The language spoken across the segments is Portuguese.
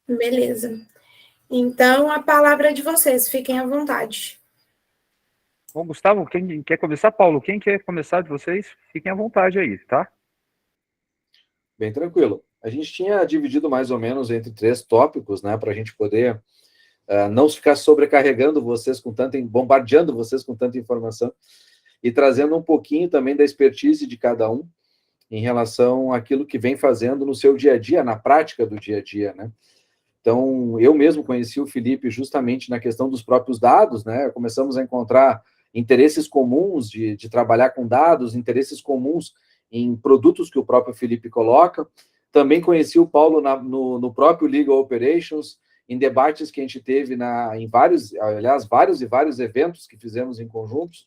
Beleza. Então, a palavra é de vocês, fiquem à vontade. Bom, Gustavo, quem quer começar? Paulo, quem quer começar de vocês? Fiquem à vontade aí, tá? Bem tranquilo. A gente tinha dividido mais ou menos entre 3 tópicos, né, para a gente poder não ficar sobrecarregando vocês com tanta, bombardeando vocês com tanta informação e trazendo um pouquinho também da expertise de cada um em relação àquilo que vem fazendo no seu dia a dia, na prática do dia a dia, né? Então, eu mesmo conheci o Felipe justamente na questão dos próprios dados, né? Começamos a encontrar interesses comuns de trabalhar com dados, interesses comuns em produtos que o próprio Felipe coloca. Também conheci o Paulo no próprio Legal Operations, em debates que a gente teve em vários, aliás, vários eventos que fizemos em conjuntos,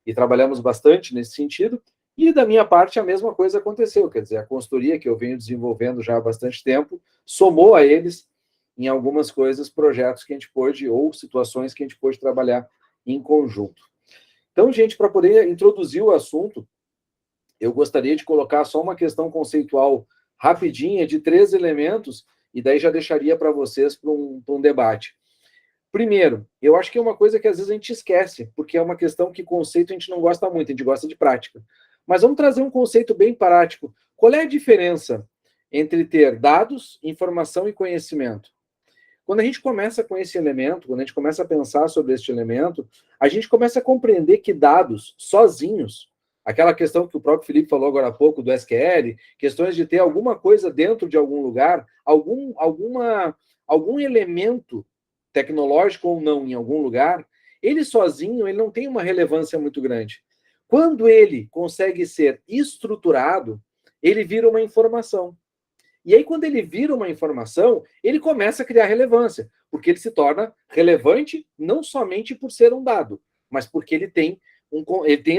e trabalhamos bastante nesse sentido. E da minha parte, a mesma coisa aconteceu, quer dizer, a consultoria que eu venho desenvolvendo já há bastante tempo, somou a eles em algumas coisas, projetos que a gente pôde, ou situações que a gente pôde trabalhar em conjunto. Então, gente, para poder introduzir o assunto, eu gostaria de colocar só uma questão conceitual rapidinha de 3 elementos, e daí já deixaria para vocês para um debate. Primeiro, eu acho que é uma coisa que às vezes a gente esquece, porque é uma questão que conceito a gente não gosta muito, a gente gosta de prática. Mas vamos trazer um conceito bem prático. Qual é a diferença entre ter dados, informação e conhecimento? Quando a gente começa com esse elemento, quando a gente começa a pensar sobre este elemento, a gente começa a compreender que dados sozinhos, aquela questão que o próprio Felipe falou agora há pouco do SQL, questões de ter alguma coisa dentro de algum lugar, algum elemento tecnológico ou não em algum lugar, ele sozinho ele não tem uma relevância muito grande. Quando ele consegue ser estruturado, ele vira uma informação. E aí, quando ele vira uma informação, ele começa a criar relevância, porque ele se torna relevante não somente por ser um dado, mas porque ele tem,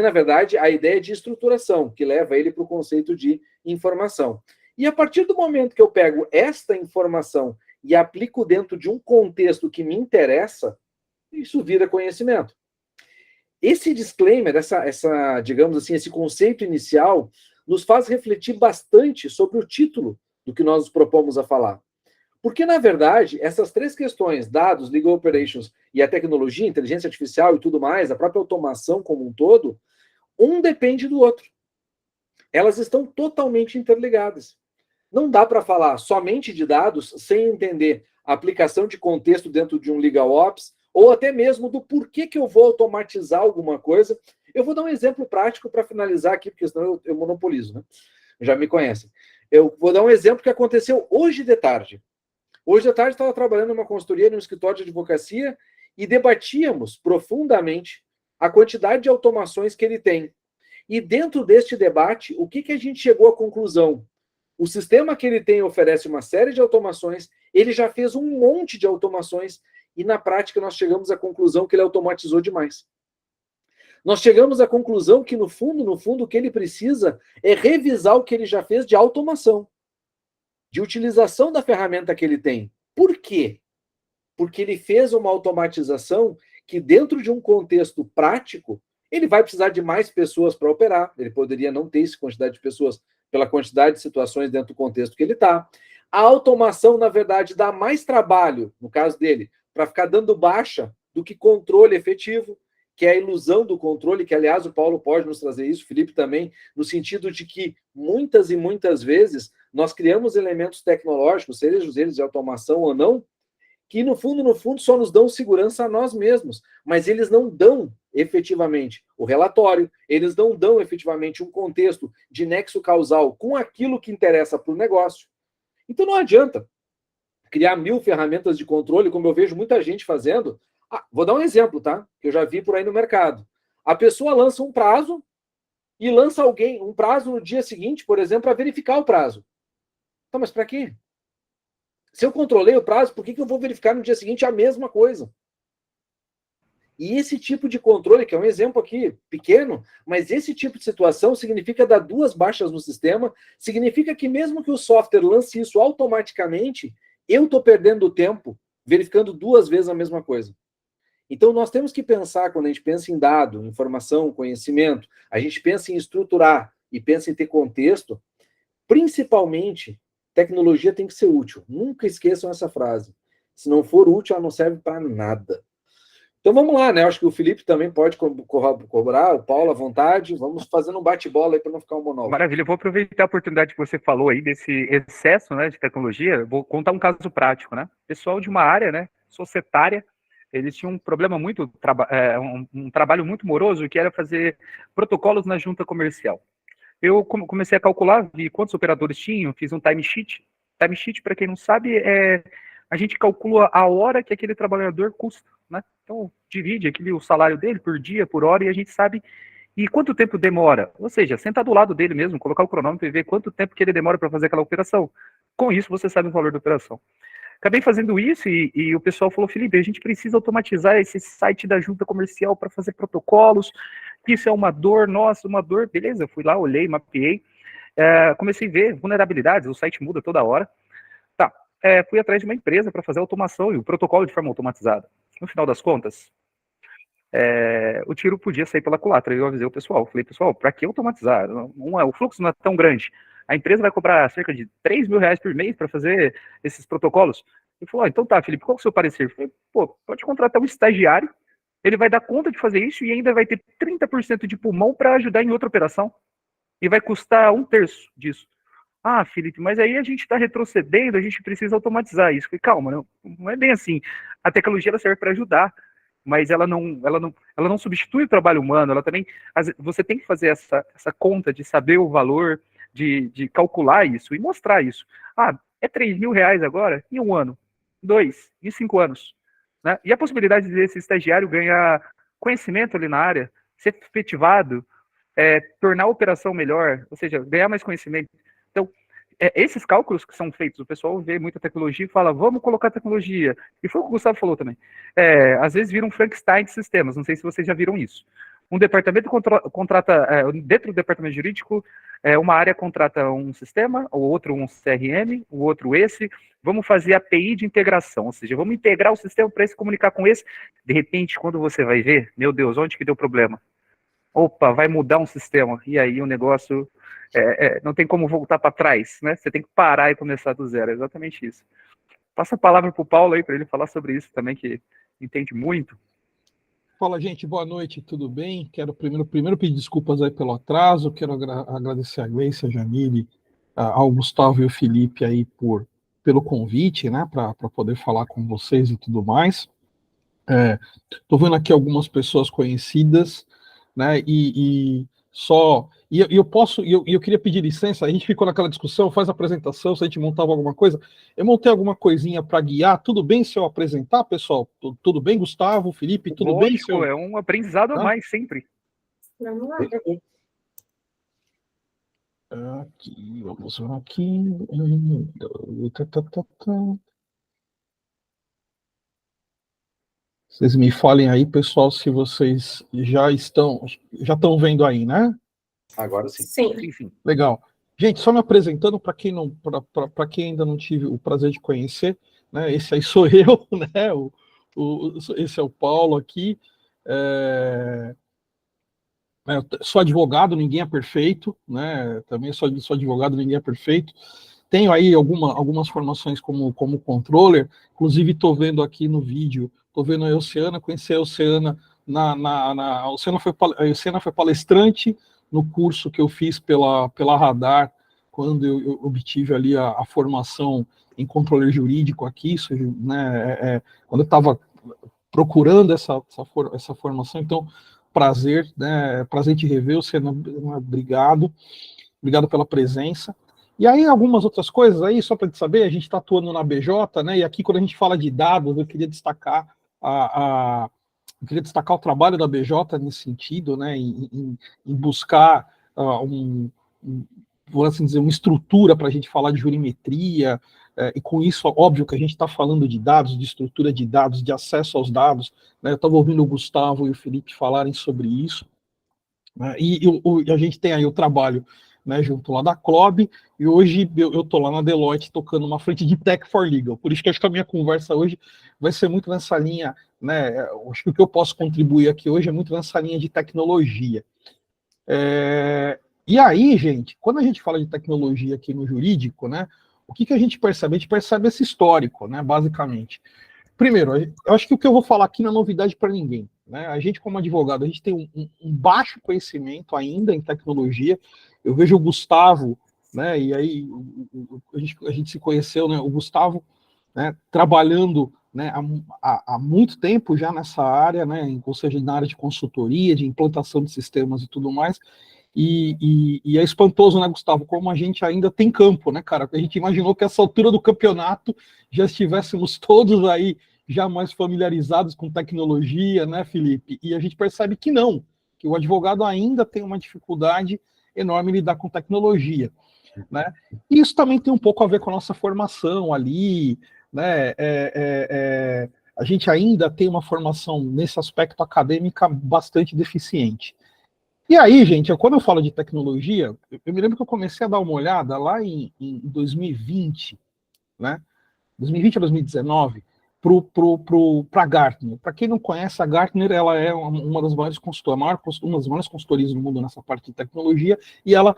na verdade, a ideia de estruturação, que leva ele para o conceito de informação. E a partir do momento que eu pego esta informação e aplico dentro de um contexto que me interessa, isso vira conhecimento. Esse disclaimer, digamos assim, esse conceito inicial, nos faz refletir bastante sobre o título do que nós nos propomos a falar. Porque, na verdade, essas 3 questões, dados, legal operations e a tecnologia, inteligência artificial e tudo mais, a própria automação como um todo, um depende do outro. Elas estão totalmente interligadas. Não dá para falar somente de dados sem entender a aplicação de contexto dentro de um legal ops, ou até mesmo do porquê que eu vou automatizar alguma coisa. Eu vou dar um exemplo prático para finalizar aqui, porque senão eu monopolizo, né? Já me conhecem. Eu vou dar um exemplo que aconteceu hoje de tarde. Hoje de tarde estava trabalhando numa consultoria, num escritório de advocacia, e debatíamos profundamente a quantidade de automações que ele tem. E dentro deste debate, o que a gente chegou à conclusão? O sistema que ele tem oferece uma série de automações, ele já fez um monte de automações, e na prática nós chegamos à conclusão que ele automatizou demais. Nós chegamos à conclusão que, no fundo, o que ele precisa é revisar o que ele já fez de automação, de utilização da ferramenta que ele tem. Por quê? Porque ele fez uma automatização que, dentro de um contexto prático, ele vai precisar de mais pessoas para operar. Ele poderia não ter essa quantidade de pessoas pela quantidade de situações dentro do contexto que ele está. A automação, na verdade, dá mais trabalho, no caso dele, para ficar dando baixa do que controle efetivo, que é a ilusão do controle, que, aliás, o Paulo pode nos trazer isso, o Felipe também, no sentido de que, muitas e muitas vezes, nós criamos elementos tecnológicos, sejam eles de automação ou não, que, no fundo, só nos dão segurança a nós mesmos, mas eles não dão, efetivamente, o relatório, eles não dão, efetivamente, um contexto de nexo causal com aquilo que interessa para o negócio. Então, não adianta criar 1000 ferramentas de controle, como eu vejo muita gente fazendo. Vou dar um exemplo, tá? Que eu já vi por aí no mercado. A pessoa lança um prazo e lança um prazo no dia seguinte, por exemplo, para verificar o prazo. Tá, mas para quê? Se eu controlei o prazo, por que eu vou verificar no dia seguinte a mesma coisa? E esse tipo de controle, que é um exemplo aqui pequeno, mas esse tipo de situação significa dar 2 baixas no sistema, significa que mesmo que o software lance isso automaticamente, eu estou perdendo tempo verificando 2 vezes a mesma coisa. Então, nós temos que pensar, quando a gente pensa em dado, informação, conhecimento, a gente pensa em estruturar e pensa em ter contexto, principalmente tecnologia tem que ser útil. Nunca esqueçam essa frase. Se não for útil, ela não serve para nada. Então vamos lá, né? Acho que o Felipe também pode corroborar, o Paulo à vontade. Vamos fazendo um bate-bola aí para não ficar um monólogo. Maravilha, eu vou aproveitar a oportunidade que você falou aí desse excesso, né, de tecnologia. Vou contar um caso prático, né? Pessoal de uma área, né, societária, eles tinham um problema muito, um trabalho muito moroso, que era fazer protocolos na junta comercial. Eu comecei a calcular, vi quantos operadores tinham, fiz um timesheet. Timesheet, para quem não sabe, a gente calcula a hora que aquele trabalhador custa, né? Então, divide o salário dele por dia, por hora, e a gente sabe e quanto tempo demora. Ou seja, sentar do lado dele mesmo, colocar o cronômetro e ver quanto tempo que ele demora para fazer aquela operação. Com isso, você sabe o valor da operação. Acabei fazendo isso e o pessoal falou, Felipe, a gente precisa automatizar esse site da junta comercial para fazer protocolos, isso é uma dor, nossa, uma dor, beleza, fui lá, olhei, mapeei, comecei a ver vulnerabilidades, o site muda toda hora, tá, fui atrás de uma empresa para fazer automação e o protocolo de forma automatizada. No final das contas, o tiro podia sair pela culatra, eu avisei o pessoal, falei, pessoal, para que automatizar? O fluxo não é tão grande, a empresa vai cobrar cerca de R$3.000 por mês para fazer esses protocolos. Ele falou, então tá, Felipe, qual é o seu parecer? Eu falei, pô, pode contratar um estagiário, ele vai dar conta de fazer isso e ainda vai ter 30% de pulmão para ajudar em outra operação. E vai custar 1/3 disso. Ah, Felipe, mas aí a gente está retrocedendo, a gente precisa automatizar isso. Eu falei, calma, não é bem assim. A tecnologia ela serve para ajudar, mas ela não substitui o trabalho humano, ela também, você tem que fazer essa conta de saber o valor, de calcular isso e mostrar isso. Ah, é R$3.000 agora? Em 1 ano? 2? Em 5 anos? Né? E a possibilidade desse estagiário ganhar conhecimento ali na área, ser efetivado, tornar a operação melhor, ou seja, ganhar mais conhecimento. Então, esses cálculos que são feitos, o pessoal vê muita tecnologia e fala, vamos colocar tecnologia. E foi o que o Gustavo falou também. Às vezes vira um Frankenstein de sistemas, não sei se vocês já viram isso. Um departamento contrata, dentro do departamento jurídico, uma área contrata um sistema, o outro um CRM, o outro esse, vamos fazer API de integração, ou seja, vamos integrar o sistema para se comunicar com esse. De repente, quando você vai ver, meu Deus, onde que deu problema? Opa, vai mudar um sistema, e aí o negócio não tem como voltar para trás, né? Você tem que parar e começar do zero, é exatamente isso. Passa a palavra para o Paulo aí, para ele falar sobre isso também, que entende muito. Fala, gente, boa noite, tudo bem? Quero primeiro pedir desculpas aí pelo atraso, quero agradecer a Gleice, a Janine, ao Gustavo e o Felipe aí pelo convite, né, para poder falar com vocês e tudo mais. Estou vendo aqui algumas pessoas conhecidas, né, eu queria pedir licença, a gente ficou naquela discussão, faz a apresentação, se a gente montava alguma coisa, eu montei alguma coisinha para guiar, tudo bem se eu apresentar, pessoal? Tudo bem, Gustavo, Felipe, tudo Lógico, bem? Se eu... É um aprendizado a mais, sempre. Vamos lá. Aqui, vamos ver aqui. Vocês me falem aí, pessoal, se vocês já estão vendo aí, né? Agora sim. Sim. Legal. Gente, só me apresentando para quem ainda não tive o prazer de conhecer, né? Esse aí sou eu, né? Esse é o Paulo aqui. Eu sou advogado, ninguém é perfeito, né? Também sou advogado, ninguém é perfeito. Tenho aí algumas formações como controller, inclusive estou vendo aqui no vídeo, estou vendo a Oceana, conheci a Oceana, a Oceana foi palestrante no curso que eu fiz pela Radar, quando eu obtive ali a formação em controller jurídico aqui, isso, né, quando eu estava procurando essa formação, então, prazer, né, prazer te rever, Oceana, obrigado pela presença. E aí, algumas outras coisas aí, só para te saber, a gente está atuando na BJ, né? E aqui, quando a gente fala de dados, eu queria destacar o trabalho da BJ nesse sentido, né? Em buscar vou assim dizer, uma estrutura para a gente falar de jurimetria, e com isso, óbvio que a gente está falando de dados, de estrutura de dados, de acesso aos dados, né? Eu estava ouvindo o Gustavo e o Felipe falarem sobre isso, né? E a gente tem aí o trabalho, né, junto lá da CLOB, e hoje eu estou lá na Deloitte tocando uma frente de Tech for Legal, por isso que acho que a minha conversa hoje vai ser muito nessa linha, né, acho que o que eu posso contribuir aqui hoje é muito nessa linha de tecnologia. E aí, gente, quando a gente fala de tecnologia aqui no jurídico, né, o que a gente percebe? A gente percebe esse histórico, né, basicamente. Primeiro, eu acho que o que eu vou falar aqui não é novidade para ninguém. Né? A gente, como advogado, a gente tem um baixo conhecimento ainda em tecnologia. Eu vejo o Gustavo, né, e aí a gente se conheceu, né, o Gustavo, né, trabalhando, né, há muito tempo já nessa área, né, ou seja, na área de consultoria, de implantação de sistemas e tudo mais. E é espantoso, né, Gustavo, como a gente ainda tem campo, né, cara? A gente imaginou que essa altura do campeonato já estivéssemos todos aí já mais familiarizados com tecnologia, né, Felipe? E a gente percebe que não, que o advogado ainda tem uma dificuldade enorme em lidar com tecnologia, né? E isso também tem um pouco a ver com a nossa formação ali, né? A gente ainda tem uma formação nesse aspecto acadêmica bastante deficiente. E aí, gente, quando eu falo de tecnologia, eu me lembro que eu comecei a dar uma olhada lá em 2020, né? 2020 a 2019, para a Gartner. Para quem não conhece, a Gartner ela é uma das maiores consultorias do mundo nessa parte de tecnologia, e ela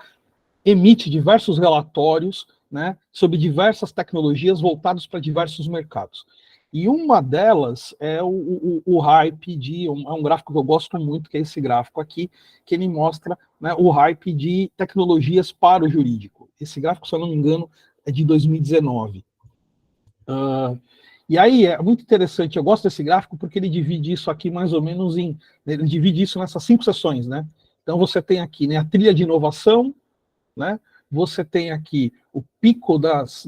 emite diversos relatórios, né, sobre diversas tecnologias voltados para diversos mercados. E uma delas é o hype é um gráfico que eu gosto muito, que é esse gráfico aqui, que ele mostra, né, o hype de tecnologias para o jurídico. Esse gráfico, se eu não me engano, é de 2019. E aí é muito interessante, eu gosto desse gráfico porque ele divide isso aqui mais ou menos ele divide isso nessas 5 seções, né? Então você tem aqui, né, a trilha de inovação, né? Você tem aqui o pico das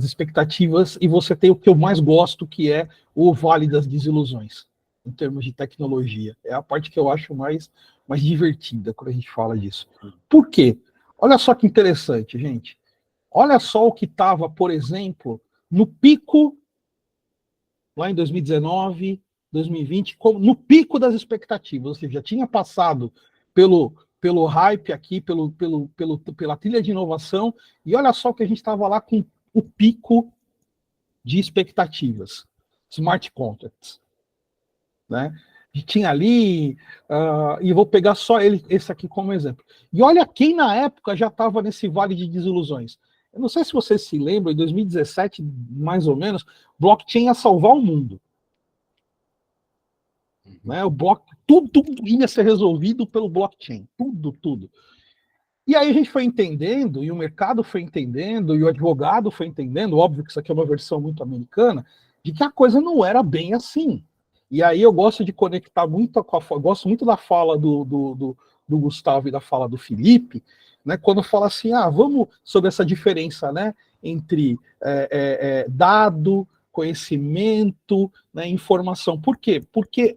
expectativas e você tem o que eu mais gosto, que é o vale das desilusões, em termos de tecnologia. É a parte que eu acho mais divertida quando a gente fala disso. Por quê? Olha só que interessante, gente. Olha só o que estava, por exemplo, no pico, lá em 2019, 2020, no pico das expectativas, ou seja, já tinha passado pelo hype aqui, pela trilha de inovação, e olha só que a gente estava lá com o pico de expectativas, smart contracts, né? E tinha ali, e eu vou pegar só esse aqui como exemplo. E olha quem na época já estava nesse vale de desilusões. Eu não sei se vocês se lembram, em 2017, mais ou menos, blockchain ia salvar o mundo. Né? Tudo ia ser resolvido pelo blockchain. Tudo. E aí a gente foi entendendo, e o mercado foi entendendo, e o advogado foi entendendo, óbvio que isso aqui é uma versão muito americana, de que a coisa não era bem assim. E aí eu gosto de conectar muito gosto muito da fala do Gustavo e da fala do Felipe, né, quando fala assim, vamos sobre essa diferença, né, entre dado, conhecimento, né, informação. Por quê? Porque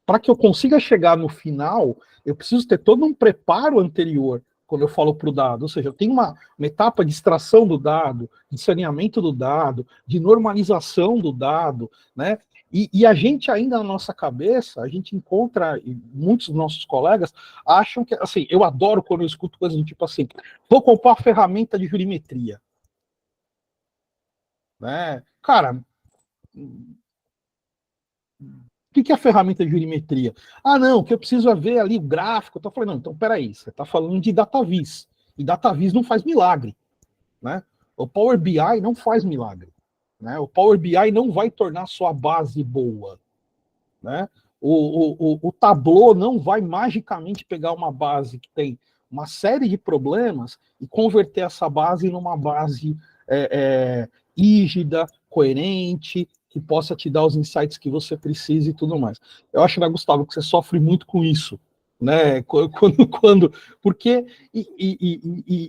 para que eu consiga chegar no final, eu preciso ter todo um preparo anterior quando eu falo para o dado, ou seja, eu tenho uma etapa de extração do dado, de saneamento do dado, de normalização do dado, né? E a gente ainda na nossa cabeça, a gente encontra, e muitos dos nossos colegas acham que, assim, eu adoro quando eu escuto coisas do tipo assim, vou comprar ferramenta de jurimetria. Né? Cara, o que é a ferramenta de jurimetria? Não, que eu preciso é ver ali o gráfico. Eu falei, não, então peraí, você está falando de DataVis. E DataVis não faz milagre. Né? O Power BI não faz milagre. Né? O Power BI não vai tornar sua base boa. Né? O Tableau não vai magicamente pegar uma base que tem uma série de problemas e converter essa base numa base rígida, coerente, que possa te dar os insights que você precisa e tudo mais. Eu acho, né, Gustavo, que você sofre muito com isso, né? Porque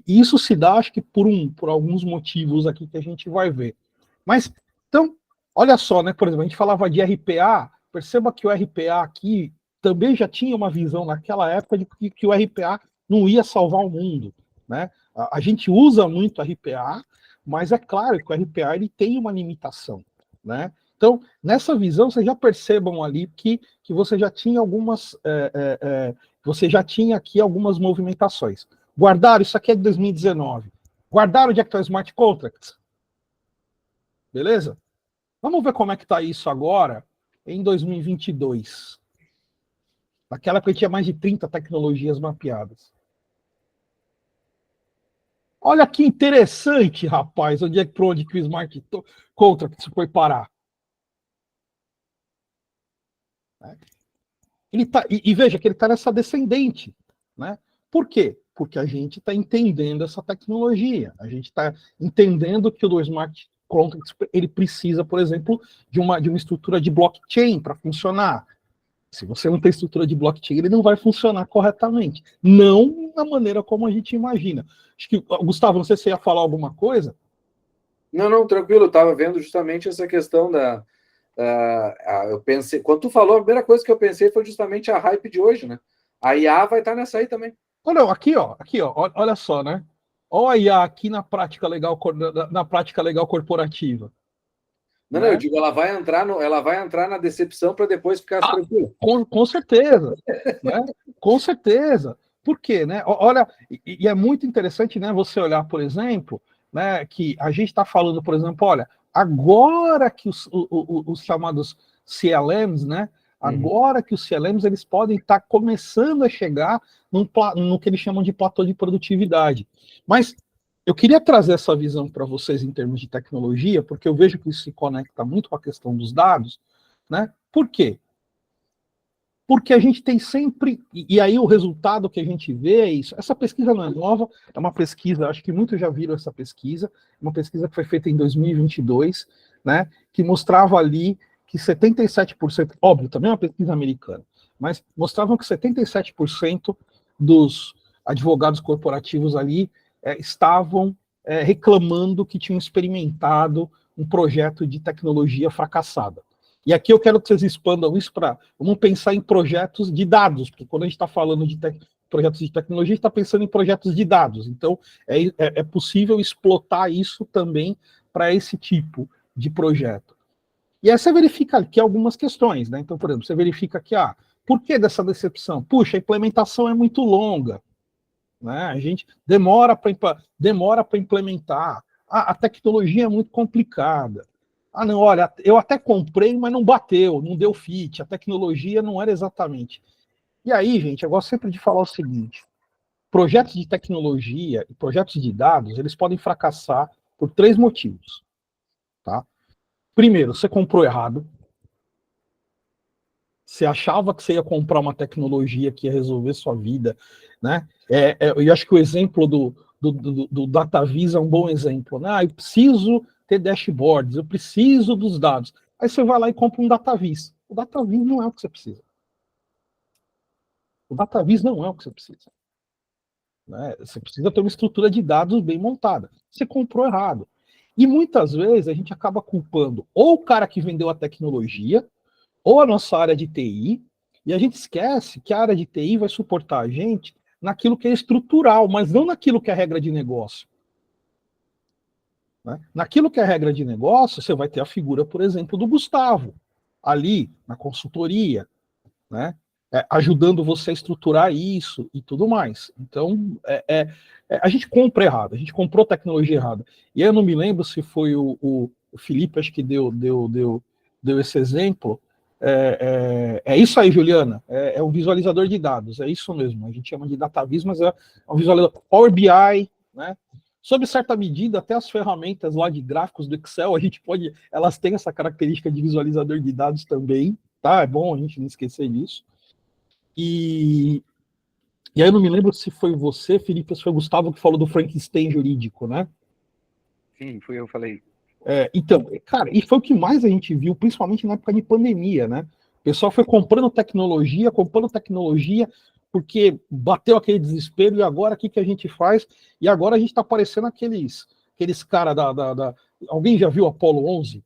isso se dá, acho que por alguns motivos aqui que a gente vai ver. Mas então, olha só, né? Por exemplo, a gente falava de RPA. Perceba que o RPA aqui também já tinha uma visão naquela época de que o RPA não ia salvar o mundo, né? A gente usa muito RPA, mas é claro que o RPA ele tem uma limitação, né? Então, nessa visão, vocês já percebam ali que você já tinha você já tinha aqui algumas movimentações. Guardaram, isso aqui é de 2019. Guardaram onde é que está o Smart Contracts? Beleza? Vamos ver como é que está isso agora em 2022. Naquela época tinha mais de 30 tecnologias mapeadas. Olha que interessante, rapaz, para onde que o smart contract foi parar. Ele tá, e veja que ele está nessa descendente, né? Por quê? Porque a gente está entendendo essa tecnologia, a gente está entendendo que o smart contract ele precisa, por exemplo, de uma estrutura de blockchain para funcionar. Se você não tem estrutura de blockchain, ele não vai funcionar corretamente. Não da maneira como a gente imagina. Acho que, Gustavo, não sei se você ia falar alguma coisa. Não, tranquilo, eu estava vendo justamente essa questão da. Eu pensei, quando tu falou, a primeira coisa que eu pensei foi justamente a hype de hoje, né? A IA vai estar nessa aí também. Olha, aqui, ó, olha só, né? Olha a IA aqui na prática legal corporativa. Não, eu digo, ela vai entrar na decepção para depois ficar tranquilo. Com certeza, né? Com certeza. Por quê, né? Olha, e é muito interessante, né? Você olhar, por exemplo, né? Que a gente está falando, por exemplo, olha, agora que os chamados CLMs, né? Agora que os CLMs eles podem estar começando a chegar no que eles chamam de platô de produtividade. Mas eu queria trazer essa visão para vocês em termos de tecnologia, porque eu vejo que isso se conecta muito com a questão dos dados, né? Por quê? Porque a gente tem sempre, e aí o resultado que a gente vê é isso. Essa pesquisa não é nova, é uma pesquisa, acho que muitos já viram essa pesquisa, uma pesquisa que foi feita em 2022, né? Que mostrava ali que 77%, óbvio, também é uma pesquisa americana, mas mostravam que 77% dos advogados corporativos ali estavam reclamando que tinham experimentado um projeto de tecnologia fracassada. E aqui eu quero que vocês expandam isso para... Vamos pensar em projetos de dados, porque quando a gente está falando de projetos de tecnologia, a gente está pensando em projetos de dados. Então, é possível explotar isso também para esse tipo de projeto. E aí você verifica aqui algumas questões, né? Então, por exemplo, você verifica que, por que dessa decepção? Puxa, a implementação é muito longa, né? A gente demora para implementar. A tecnologia é muito complicada. Não, olha, eu até comprei, mas não bateu, não deu fit, a tecnologia não era exatamente. E aí, gente, eu gosto sempre de falar o seguinte: projetos de tecnologia e projetos de dados, eles podem fracassar por 3 motivos, tá? Primeiro, você comprou errado. Você achava que você ia comprar uma tecnologia que ia resolver sua vida, né? Eu acho que o exemplo do DataVis é um bom exemplo, né? Eu preciso ter dashboards, eu preciso dos dados. Aí você vai lá e compra um DataVis. O DataVis não é o que você precisa. O DataVis não é o que você precisa. Né? Você precisa ter uma estrutura de dados bem montada. Você comprou errado. E muitas vezes a gente acaba culpando ou o cara que vendeu a tecnologia, ou a nossa área de TI, e a gente esquece que a área de TI vai suportar a gente naquilo que é estrutural, mas não naquilo que é regra de negócio. Né? Naquilo que é regra de negócio, você vai ter a figura, por exemplo, do Gustavo, ali na consultoria, né? Ajudando você a estruturar isso e tudo mais. Então, a gente compra errado, a gente comprou tecnologia errada. E aí eu não me lembro se foi o Felipe, acho que deu esse exemplo. É isso aí, Juliana. É um visualizador de dados, é isso mesmo. A gente chama de DataVis, mas é um visualizador. Power BI, né? Sob certa medida, até as ferramentas lá de gráficos do Excel, elas têm essa característica de visualizador de dados também, tá? É bom a gente não esquecer disso. E aí eu não me lembro se foi você, Felipe, ou se foi o Gustavo que falou do Frankenstein jurídico, né? Sim, fui eu que falei. Então, cara, e foi o que mais a gente viu, principalmente na época de pandemia, né? O pessoal foi comprando tecnologia, porque bateu aquele desespero, e agora o que a gente faz? E agora a gente tá parecendo aqueles caras Alguém já viu Apollo 11?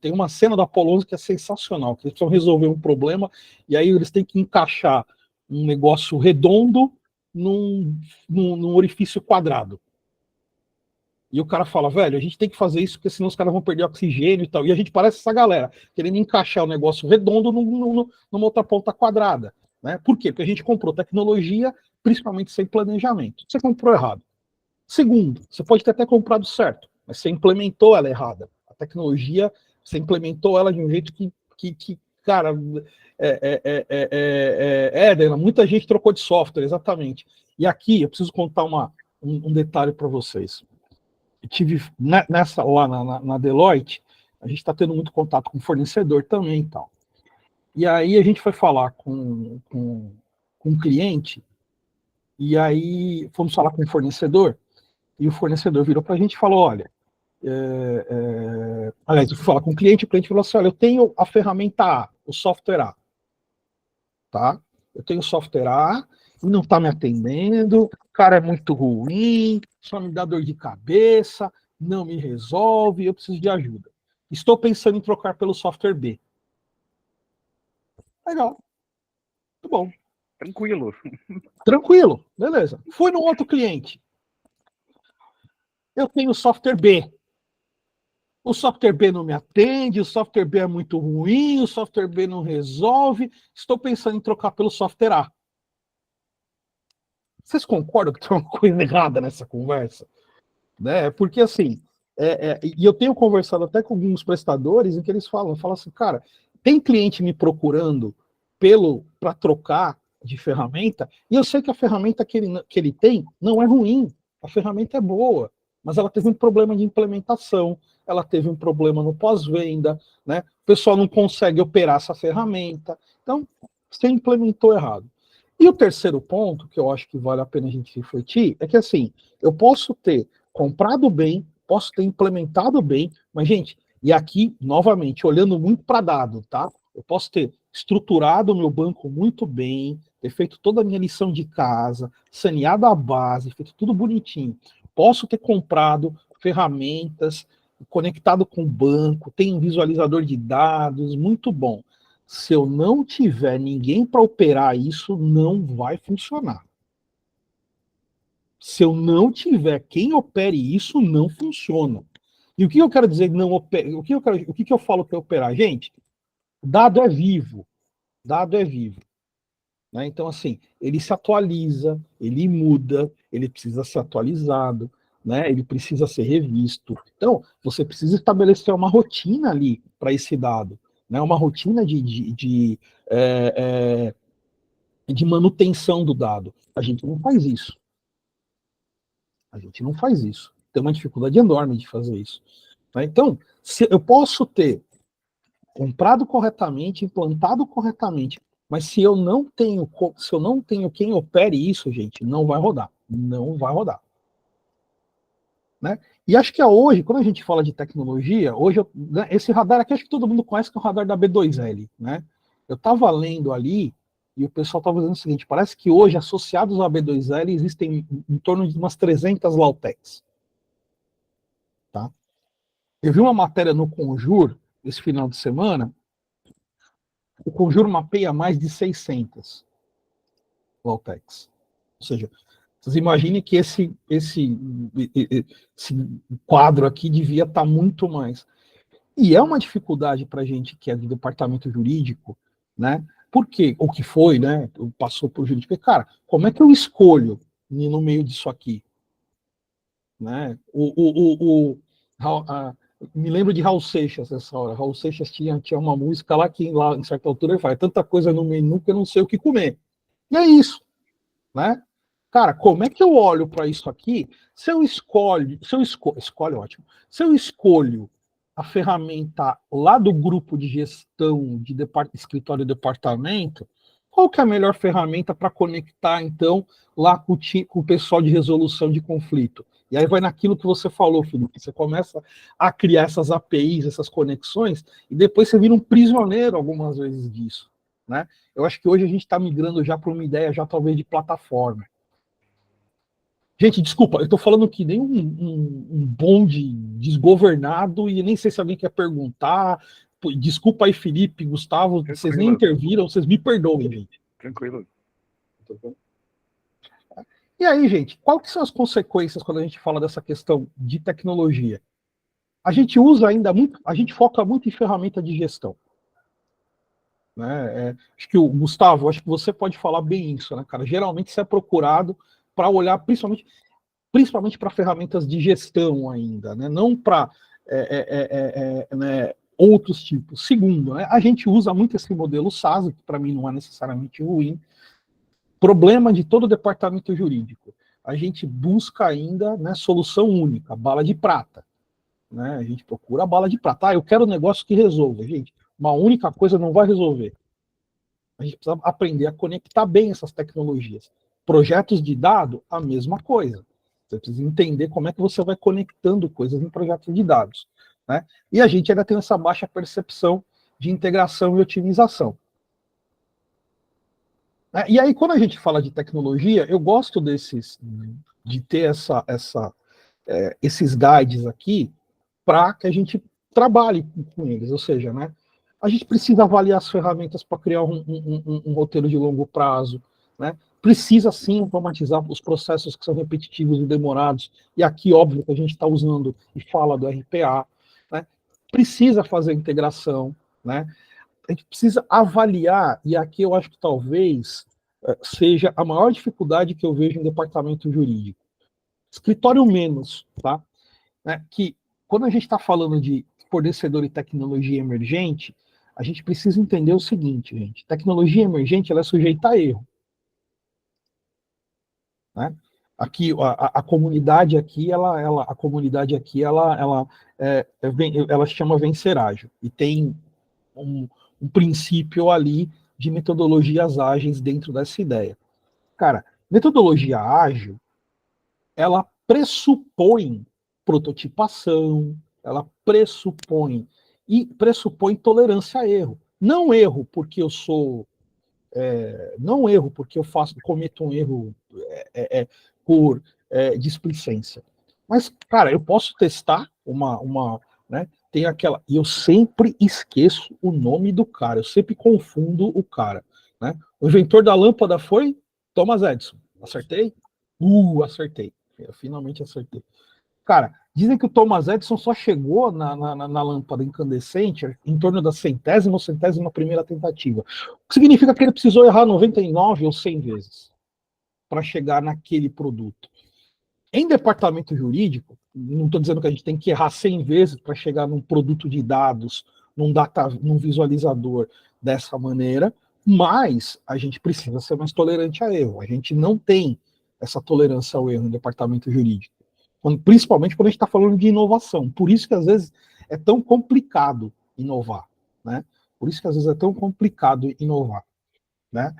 Tem uma cena do Apollo 11 que é sensacional, que eles precisam resolver um problema, e aí eles têm que encaixar um negócio redondo num orifício quadrado. E o cara fala, velho, a gente tem que fazer isso, porque senão os caras vão perder oxigênio e tal. E a gente parece essa galera, querendo encaixar o negócio redondo numa outra ponta quadrada. Né? Por quê? Porque a gente comprou tecnologia, principalmente sem planejamento. Você comprou errado. Segundo, você pode ter até comprado certo, mas você implementou ela errada. A tecnologia, você implementou ela de um jeito que cara, muita gente trocou de software, exatamente. E aqui eu preciso contar um detalhe para vocês. Eu tive nessa lá na Deloitte, a gente está tendo muito contato com o fornecedor também e tal. E aí a gente foi falar com um cliente, e aí fomos falar com o fornecedor, e o fornecedor virou para a gente e falou, olha, aliás, eu fui falar com o cliente falou assim, olha, eu tenho a ferramenta A, o software A, tá? Eu tenho o software A, e não está me atendendo, o cara é muito ruim, só me dá dor de cabeça, não me resolve, eu preciso de ajuda. Estou pensando em trocar pelo software B. Legal. Muito bom. Tranquilo. Tranquilo, beleza. Fui no outro cliente. Eu tenho o software B. O software B não me atende, o software B é muito ruim, o software B não resolve. Estou pensando em trocar pelo software A. Vocês concordam que tem uma coisa errada nessa conversa? Né? Porque assim, e eu tenho conversado até com alguns prestadores em que eles falam assim, cara, tem cliente me procurando para trocar de ferramenta, e eu sei que a ferramenta que ele tem não é ruim, a ferramenta é boa, mas ela teve um problema de implementação, ela teve um problema no pós-venda, né? O pessoal não consegue operar essa ferramenta, então você implementou errado. E o terceiro ponto, que eu acho que vale a pena a gente refletir, é que assim, eu posso ter comprado bem, posso ter implementado bem, mas, gente, e aqui, novamente, olhando muito para dado, tá? Eu posso ter estruturado o meu banco muito bem, ter feito toda a minha lição de casa, saneado a base, feito tudo bonitinho. Posso ter comprado ferramentas, conectado com o banco, tem um visualizador de dados, muito bom. Se eu não tiver ninguém para operar isso, não vai funcionar. Se eu não tiver quem opere isso, não funciona. E o que eu quero dizer não opere? O que eu falo para operar? Gente, dado é vivo. Dado é vivo. Né? Então, assim, ele se atualiza, ele muda, ele precisa ser atualizado, né? Ele precisa ser revisto. Então, você precisa estabelecer uma rotina ali para esse dado. Né? Uma rotina de manutenção do dado. A gente não faz isso. A gente não faz isso. Tem uma dificuldade enorme de fazer isso. Né? Então, se eu posso ter comprado corretamente, implantado corretamente, mas se eu não tenho quem opere isso, gente, não vai rodar. Não vai rodar. Né? E acho que hoje, quando a gente fala de tecnologia, hoje né, esse radar aqui, acho que todo mundo conhece que é o radar da B2L. Né? Eu estava lendo ali, e o pessoal estava dizendo o seguinte, parece que hoje, associados à B2L, existem em torno de umas 300 Lautecs. Tá? Eu vi uma matéria no Conjur, esse final de semana, o Conjur mapeia mais de 600 Lautecs. Ou seja, vocês imaginem que esse quadro aqui devia estar muito mais. E é uma dificuldade para a gente que é do departamento jurídico, né? Porque o que foi, né? Passou por jurídico. Cara, como é que eu escolho no meio disso aqui? Né? Me lembro de Raul Seixas nessa hora. Raul Seixas tinha uma música lá que lá, em certa altura ele fala, tanta coisa no menu que eu não sei o que comer. E é isso, né? Cara, como é que eu olho para isso aqui? Se eu escolho ótimo. Se eu escolho a ferramenta lá do grupo de gestão de escritório e departamento, qual que é a melhor ferramenta para conectar, então, lá com o pessoal de resolução de conflito? E aí vai naquilo que você falou, Felipe. Você começa a criar essas APIs, essas conexões, e depois você vira um prisioneiro algumas vezes disso. Né? Eu acho que hoje a gente está migrando já para uma ideia já talvez de plataforma. Gente, desculpa, eu estou falando que nem um bonde desgovernado e nem sei se alguém quer perguntar. Desculpa aí, Felipe, Gustavo, Tranquilo. Vocês nem interviram, vocês me perdoem, gente. Tranquilo. E aí, gente, quais são as consequências quando a gente fala dessa questão de tecnologia? A gente usa ainda muito, a gente foca muito em ferramenta de gestão. Né? Acho que o Gustavo, acho que você pode falar bem isso, né, cara? Geralmente você é procurado para olhar principalmente para ferramentas de gestão ainda, né? Não para né, outros tipos. Segundo, né, a gente usa muito esse modelo SaaS, que para mim não é necessariamente ruim. Problema de todo o departamento jurídico. a gente busca ainda, né, solução única, bala de prata. Né? A gente procura a bala de prata. Eu quero um negócio que resolva. Gente, uma única coisa não vai resolver. A gente precisa aprender a conectar bem essas tecnologias. Projetos de dado, a mesma coisa. Você precisa entender como é que você vai conectando coisas em projetos de dados. Né? E a gente ainda tem essa baixa percepção de integração e otimização. E aí, quando a gente fala de tecnologia, eu gosto de ter esses guides aqui para que a gente trabalhe com eles. Ou seja, né, a gente precisa avaliar as ferramentas para criar um roteiro de longo prazo. Né? Precisa, sim, automatizar os processos que são repetitivos e demorados. E aqui, óbvio, que a gente está usando e fala do RPA. Né? Precisa fazer integração. Né? A gente precisa avaliar, e aqui eu acho que talvez seja a maior dificuldade que eu vejo em departamento jurídico. Escritório menos, tá? Que quando a gente está falando de fornecedor e tecnologia emergente, a gente precisa entender o seguinte, gente. Tecnologia emergente, ela é sujeita a erro. Né? Aqui, a comunidade aqui, ela chama vencerágil. E tem um princípio ali de metodologias ágeis dentro dessa ideia. Cara, metodologia ágil, ela pressupõe prototipação, ela pressupõe tolerância a erro. Não erro porque eu sou, não erro porque eu cometo um erro por displicência. Mas, cara, eu posso testar né? Tem aquela. E eu sempre esqueço o nome do cara, eu sempre confundo o cara. Né? O inventor da lâmpada foi Thomas Edison. Acertei? Acertei. Eu finalmente acertei. Cara, dizem que o Thomas Edison só chegou na lâmpada incandescente em torno da centésima ou centésima primeira tentativa. O que significa que ele precisou errar 99 ou 100 vezes para chegar naquele produto. Em departamento jurídico, não estou dizendo que a gente tem que errar 100 vezes para chegar num produto de dados, num visualizador dessa maneira, mas a gente precisa ser mais tolerante a erro. A gente não tem essa tolerância ao erro no departamento jurídico, principalmente quando a gente está falando de inovação. Por isso que às vezes é tão complicado inovar. Né? Por isso que às vezes é tão complicado inovar. Né?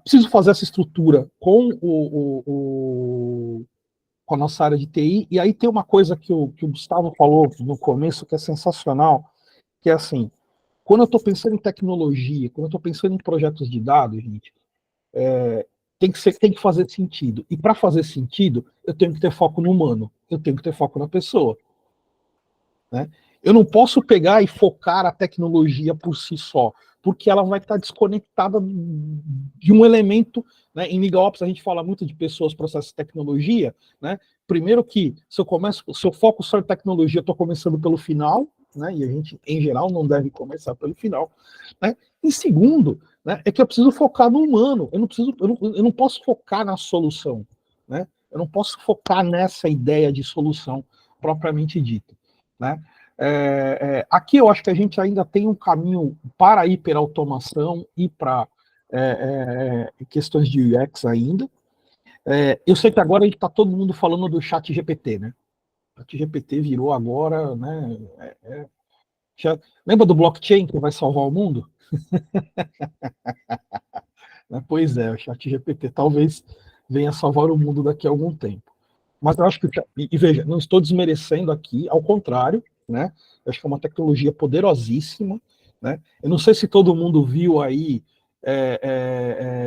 Preciso fazer essa estrutura com com a nossa área de TI, e aí tem uma coisa que o Gustavo falou no começo que é sensacional, que é assim, quando eu estou pensando em tecnologia, quando eu estou pensando em projetos de dados, gente, tem que fazer sentido. E para fazer sentido, eu tenho que ter foco no humano, eu tenho que ter foco na pessoa. Né? Eu não posso pegar e focar a tecnologia por si só, porque ela vai estar desconectada de um elemento. Né? Em LegalOps a gente fala muito de pessoas, processos e tecnologia. Né? Primeiro que, se eu foco só em tecnologia, eu estou começando pelo final, né? E a gente, em geral, não deve começar pelo final. Né? E segundo, né, é que eu preciso focar no humano, eu não posso focar na solução. Né? Eu não posso focar nessa ideia de solução propriamente dita. Né? Aqui eu acho que a gente ainda tem um caminho para a hiperautomação e para questões de UX ainda. Eu sei que agora está todo mundo falando do chat GPT, né? O chat GPT virou agora, né? Lembra do blockchain que vai salvar o mundo? Pois é, o chat GPT talvez venha salvar o mundo daqui a algum tempo. Mas eu acho que, e veja, não estou desmerecendo aqui, ao contrário, né? Eu acho que é uma tecnologia poderosíssima, né? Eu não sei se todo mundo viu aí.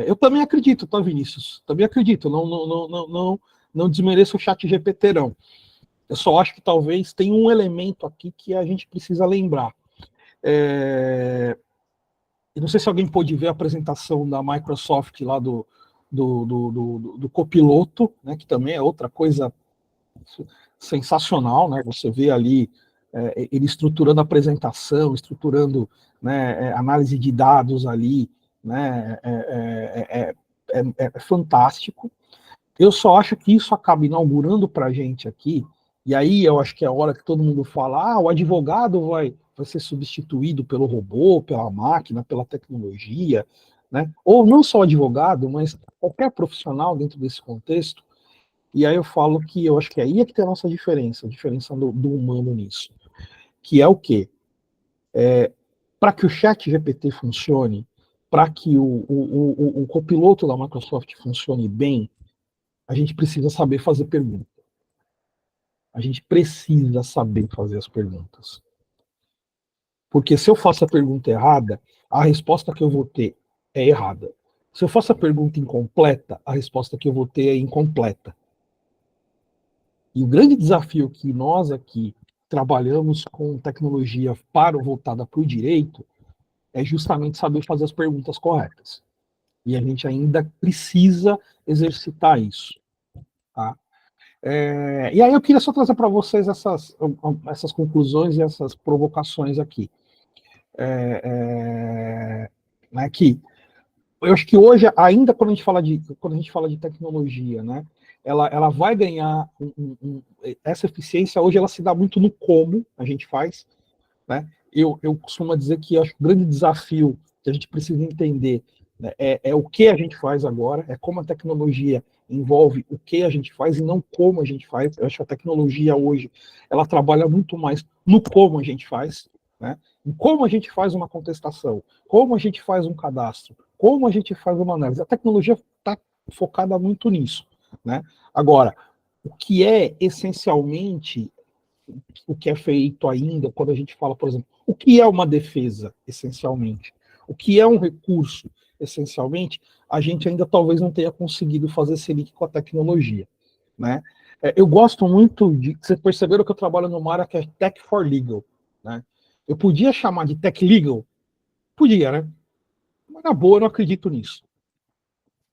Eu também acredito, tá, Vinícius? Também acredito. Não desmereço o chat GPT, não. Eu só acho que talvez tem um elemento aqui que a gente precisa lembrar. Eu não sei se alguém pôde ver a apresentação da Microsoft lá do copiloto, né? Que também é outra coisa sensacional, né? Você vê ali ele estruturando a apresentação, estruturando, né, análise de dados ali, né? É fantástico. Eu só acho que isso acaba inaugurando para a gente aqui, e aí eu acho que é a hora que todo mundo fala, o advogado vai ser substituído pelo robô, pela máquina, pela tecnologia, né? Ou não só o advogado, mas qualquer profissional dentro desse contexto. E aí eu falo que eu acho que aí é que tem a nossa diferença, a diferença do humano nisso. Que é o quê? Para que o chat GPT funcione, para que o copiloto da Microsoft funcione bem, a gente precisa saber fazer perguntas. A gente precisa saber fazer as perguntas. Porque se eu faço a pergunta errada, a resposta que eu vou ter é errada. Se eu faço a pergunta incompleta, a resposta que eu vou ter é incompleta. E o grande desafio que nós aqui trabalhamos com tecnologia voltada para o direito é justamente saber fazer as perguntas corretas. E a gente ainda precisa exercitar isso. Tá? E aí eu queria só trazer para vocês essas conclusões e essas provocações aqui. Né, que eu acho que hoje, ainda quando a gente fala de tecnologia, né, ela vai ganhar essa eficiência. Hoje ela se dá muito no como a gente faz. Né? Eu costumo dizer que acho que o grande desafio que a gente precisa entender, né, é o que a gente faz agora, é como a tecnologia envolve o que a gente faz e não como a gente faz. Eu acho que a tecnologia hoje ela trabalha muito mais no como a gente faz, né? Em como a gente faz uma contestação, como a gente faz um cadastro, como a gente faz uma análise. A tecnologia está focada muito nisso, né? Agora, o que é essencialmente o que é feito ainda, quando a gente fala, por exemplo, o que é uma defesa, essencialmente, o que é um recurso, essencialmente, a gente ainda talvez não tenha conseguido fazer esse link com a tecnologia, né? Eu gosto muito de, vocês perceberam que eu trabalho numa área que é Tech for Legal, né? Eu podia chamar de Tech Legal? Podia, né? Mas na boa eu não acredito nisso,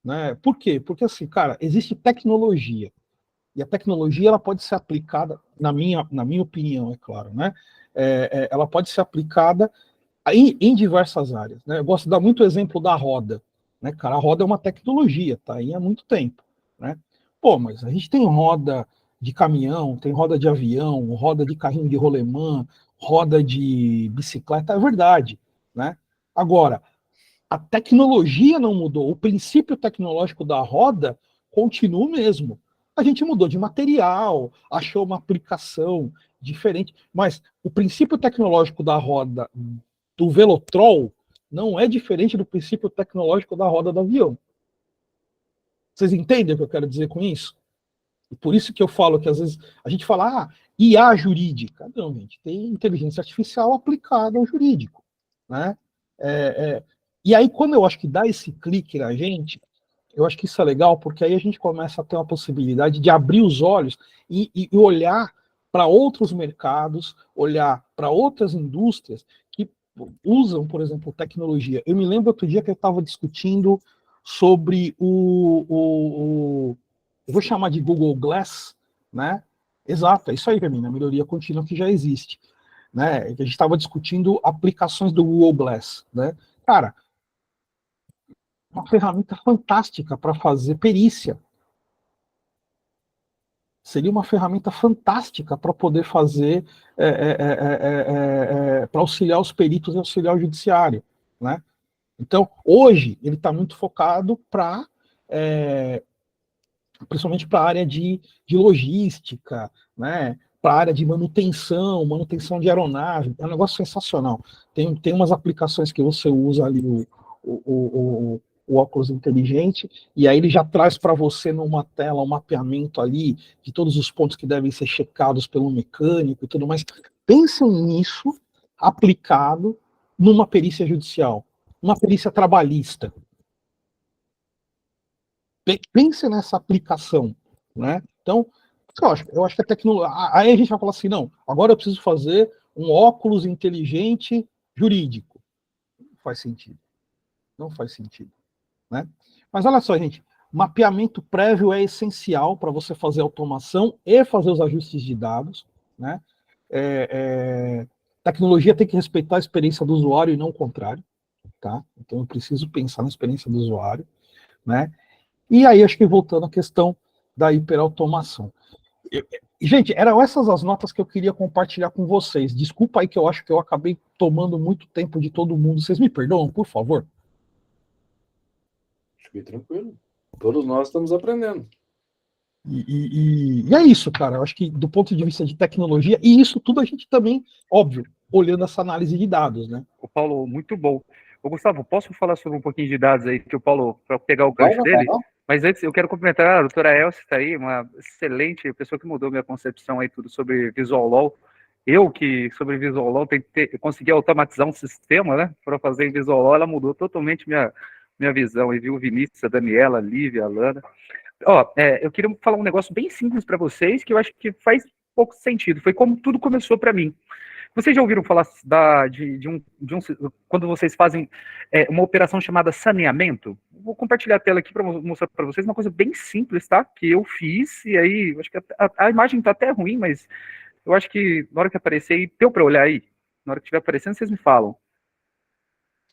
né? Por quê? Porque assim, cara, existe tecnologia, e a tecnologia ela pode ser aplicada, na minha opinião, é claro, né? Ela pode ser aplicada em diversas áreas. Né? Eu gosto de dar muito exemplo da roda. Né, cara? A roda é uma tecnologia, tá aí há muito tempo. Né? Pô, mas a gente tem roda de caminhão, tem roda de avião, roda de carrinho de rolemã, roda de bicicleta, é verdade. Né? Agora, a tecnologia não mudou, o princípio tecnológico da roda continua o mesmo. A gente mudou de material, achou uma aplicação diferente, mas o princípio tecnológico da roda do Velotrol não é diferente do princípio tecnológico da roda do avião. Vocês entendem o que eu quero dizer com isso? E por isso que eu falo que às vezes a gente fala, IA jurídica. Não, gente, tem inteligência artificial aplicada ao jurídico. Né? E aí, quando eu acho que dá esse clique na gente, eu acho que isso é legal, porque aí a gente começa a ter uma possibilidade de abrir os olhos e olhar para outros mercados, olhar para outras indústrias que usam, por exemplo, tecnologia. Eu me lembro outro dia que eu estava discutindo sobre eu vou chamar de Google Glass, né? Exato, é isso aí, Vermina, a melhoria contínua que já existe. Né? A gente estava discutindo aplicações do Google Glass. Né? Cara, uma ferramenta fantástica para fazer perícia. Seria uma ferramenta fantástica para poder fazer, para auxiliar os peritos e auxiliar o judiciário. Né? Então, hoje, ele está muito focado para, principalmente para a área de logística, né? Para a área de manutenção de aeronave. É um negócio sensacional. Tem umas aplicações que você usa ali o óculos inteligente, e aí ele já traz para você numa tela um mapeamento ali de todos os pontos que devem ser checados pelo mecânico e tudo mais. Pensem nisso aplicado numa perícia judicial, uma perícia trabalhista. Pense nessa aplicação, né? Então, eu acho que a tecnologia... Aí a gente vai falar assim, não, agora eu preciso fazer um óculos inteligente jurídico. Não faz sentido. Não faz sentido. Né? Mas olha só, gente, mapeamento prévio é essencial para você fazer automação e fazer os ajustes de dados. Né? Tecnologia tem que respeitar a experiência do usuário e não o contrário. Tá? Então eu preciso pensar na experiência do usuário. Né? E aí, acho que voltando à questão da hiperautomação. Gente, eram essas as notas que eu queria compartilhar com vocês. Desculpa aí que eu acho que eu acabei tomando muito tempo de todo mundo. Vocês me perdoam, por favor? Fique tranquilo. Todos nós estamos aprendendo. E é isso, cara. Eu acho que do ponto de vista de tecnologia, e isso tudo a gente também, óbvio, olhando essa análise de dados, né? O Paulo, muito bom. Ô, Gustavo, posso falar sobre um pouquinho de dados aí, que o Paulo, para pegar o gancho dele? Mas antes, eu quero cumprimentar a doutora Elsa, está aí, uma excelente pessoa que mudou minha concepção aí, tudo sobre Visual Law. Eu, que sobre Visual Law, consegui automatizar um sistema, né, para fazer em Visual Law, ela mudou totalmente minha visão. E viu o Vinícius, a Daniela, a Lívia, a Lana. Ó, eu queria falar um negócio bem simples para vocês, que eu acho que faz pouco sentido. Foi como tudo começou para mim. Vocês já ouviram falar quando vocês fazem uma operação chamada saneamento? Vou compartilhar a tela aqui para mostrar para vocês uma coisa bem simples, tá? Que eu fiz, e aí, acho que a imagem está até ruim, mas eu acho que na hora que aparecer aí, deu para olhar aí? Na hora que estiver aparecendo, vocês me falam.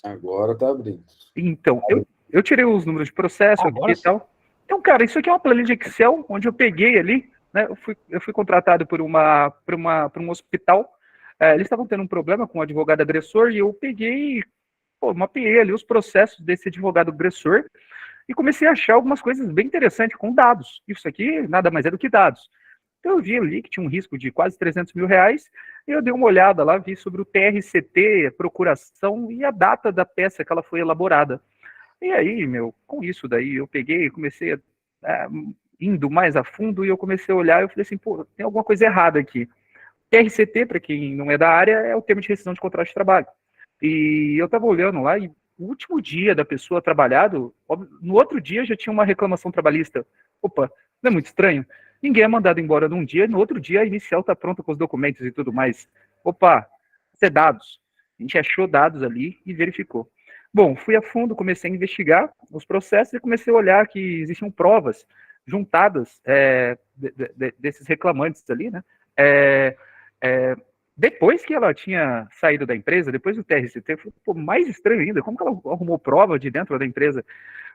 Agora tá abrindo. Então, eu tirei os números de processo aqui e tal. Então, cara, isso aqui é uma planilha Excel, onde eu peguei ali, né? Eu fui contratado por um hospital. Eles estavam tendo um problema com o advogado agressor e eu peguei, mapeei ali os processos desse advogado agressor e comecei a achar algumas coisas bem interessantes com dados. Isso aqui nada mais é do que dados. Então eu vi ali que tinha um risco de quase 300 mil reais, e eu dei uma olhada lá, vi sobre o TRCT, a procuração e a data da peça que ela foi elaborada. E aí, com isso daí, eu peguei e comecei indo mais a fundo, e eu comecei a olhar, e eu falei assim, tem alguma coisa errada aqui. TRCT, para quem não é da área, é o termo de rescisão de contrato de trabalho. E eu estava olhando lá, e o último dia da pessoa trabalhado, no outro dia já tinha uma reclamação trabalhista. Opa, não é muito estranho? Ninguém é mandado embora num dia, no outro dia a inicial está pronta com os documentos e tudo mais. Opa, isso é dados. A gente achou dados ali e verificou. Bom, fui a fundo, comecei a investigar os processos e comecei a olhar que existiam provas juntadas desses reclamantes ali, né? Depois que ela tinha saído da empresa, depois do TRCT, foi mais estranho ainda, como que ela arrumou prova de dentro da empresa?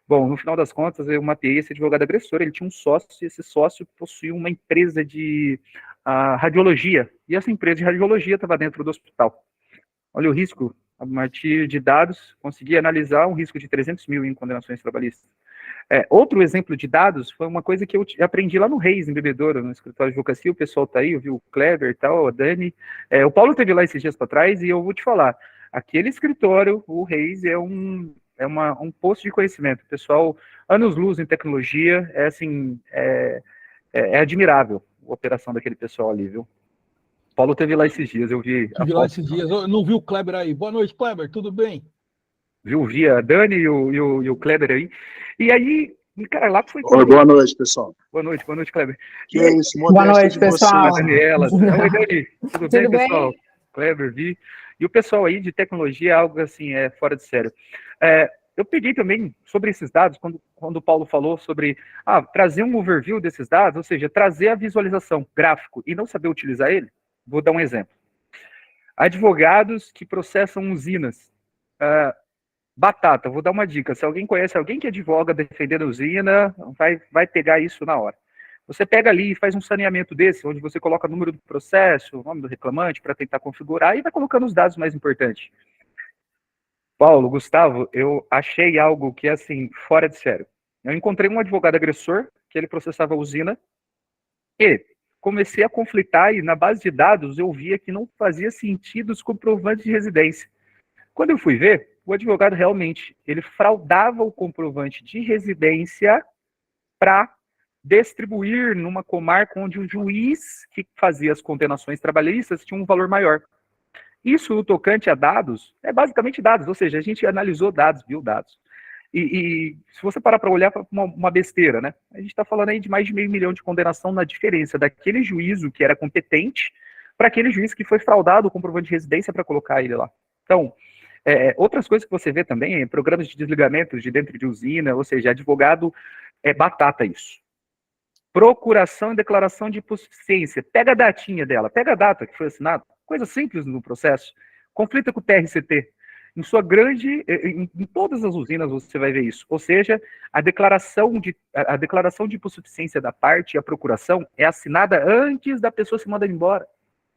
Bom, no final das contas, eu mapeei esse advogado agressor, ele tinha um sócio, e esse sócio possuía uma empresa de radiologia, e essa empresa de radiologia estava dentro do hospital. Olha o risco, a partir de dados, consegui analisar um risco de 300 mil em condenações trabalhistas. Outro exemplo de dados foi uma coisa que eu aprendi lá no Reis, em Bebedouro, no escritório de advocacia. O pessoal tá aí, eu vi o Kleber e tal, a Dani. O Paulo esteve lá esses dias para trás, e eu vou te falar, aquele escritório, o Reis, é um posto de conhecimento. O pessoal, anos-luz em tecnologia, é admirável a operação daquele pessoal ali, viu? O Paulo esteve lá esses dias, eu vi. Eu não vi o Kleber aí. Boa noite, Kleber, tudo bem? Vi a Dani e o Kleber aí. E aí, cara, lá foi... Oi, boa noite, pessoal. Boa noite, Kleber. Que é isso, boa noite, pessoal. Daniela. Oi, Dani. Tudo bem, bem, pessoal? Kleber, Vi. E o pessoal aí de tecnologia é algo assim, fora de sério. Eu peguei também sobre esses dados, quando o Paulo falou sobre trazer um overview desses dados, ou seja, trazer a visualização, gráfico, e não saber utilizar ele. Vou dar um exemplo. Advogados que processam usinas. Batata, vou dar uma dica. Se alguém conhece alguém que advoga defendendo usina, vai pegar isso na hora. Você pega ali e faz um saneamento desse, onde você coloca o número do processo, o nome do reclamante, para tentar configurar, e vai colocando os dados mais importantes. Paulo, Gustavo, eu achei algo que é, assim, fora de sério. Eu encontrei um advogado agressor, que ele processava a usina, e comecei a conflitar, e na base de dados eu via que não fazia sentido os comprovantes de residência. Quando eu fui ver, o advogado realmente, ele fraudava o comprovante de residência para distribuir numa comarca onde o juiz que fazia as condenações trabalhistas tinha um valor maior. Isso, no tocante a dados, é basicamente dados, ou seja, a gente analisou dados, viu dados. E se você parar para olhar, uma besteira, né? A gente está falando aí de mais de 500 mil de condenação na diferença daquele juízo que era competente para aquele juiz que foi fraudado o comprovante de residência para colocar ele lá. Então, outras coisas que você vê também, programas de desligamento de dentro de usina, ou seja, advogado é batata isso. Procuração e declaração de hipossuficiência. Pega a datinha dela, pega a data que foi assinada, coisa simples no processo. Conflita com o TRCT. Em todas as usinas você vai ver isso. Ou seja, a declaração de hipossuficiência da parte e a procuração é assinada antes da pessoa se mandar embora.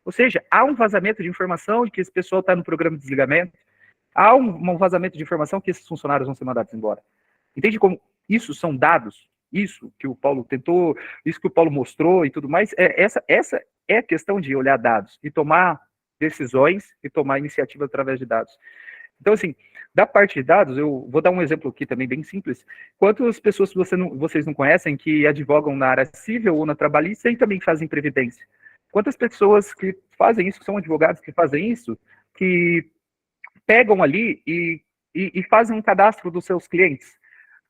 Ou seja, há um vazamento de informação de que esse pessoal está no programa de desligamento. Há um vazamento de informação que esses funcionários vão ser mandados embora. Entende como isso são dados? isso que o Paulo tentou, isso que o Paulo mostrou e tudo mais, essa é a questão de olhar dados e tomar decisões e tomar iniciativa através de dados. Então, assim, da parte de dados, eu vou dar um exemplo aqui também bem simples. Quantas pessoas vocês não conhecem que advogam na área civil ou na trabalhista e também fazem previdência? Quantas pessoas que fazem isso, que são advogados que fazem isso, que pegam ali e fazem um cadastro dos seus clientes?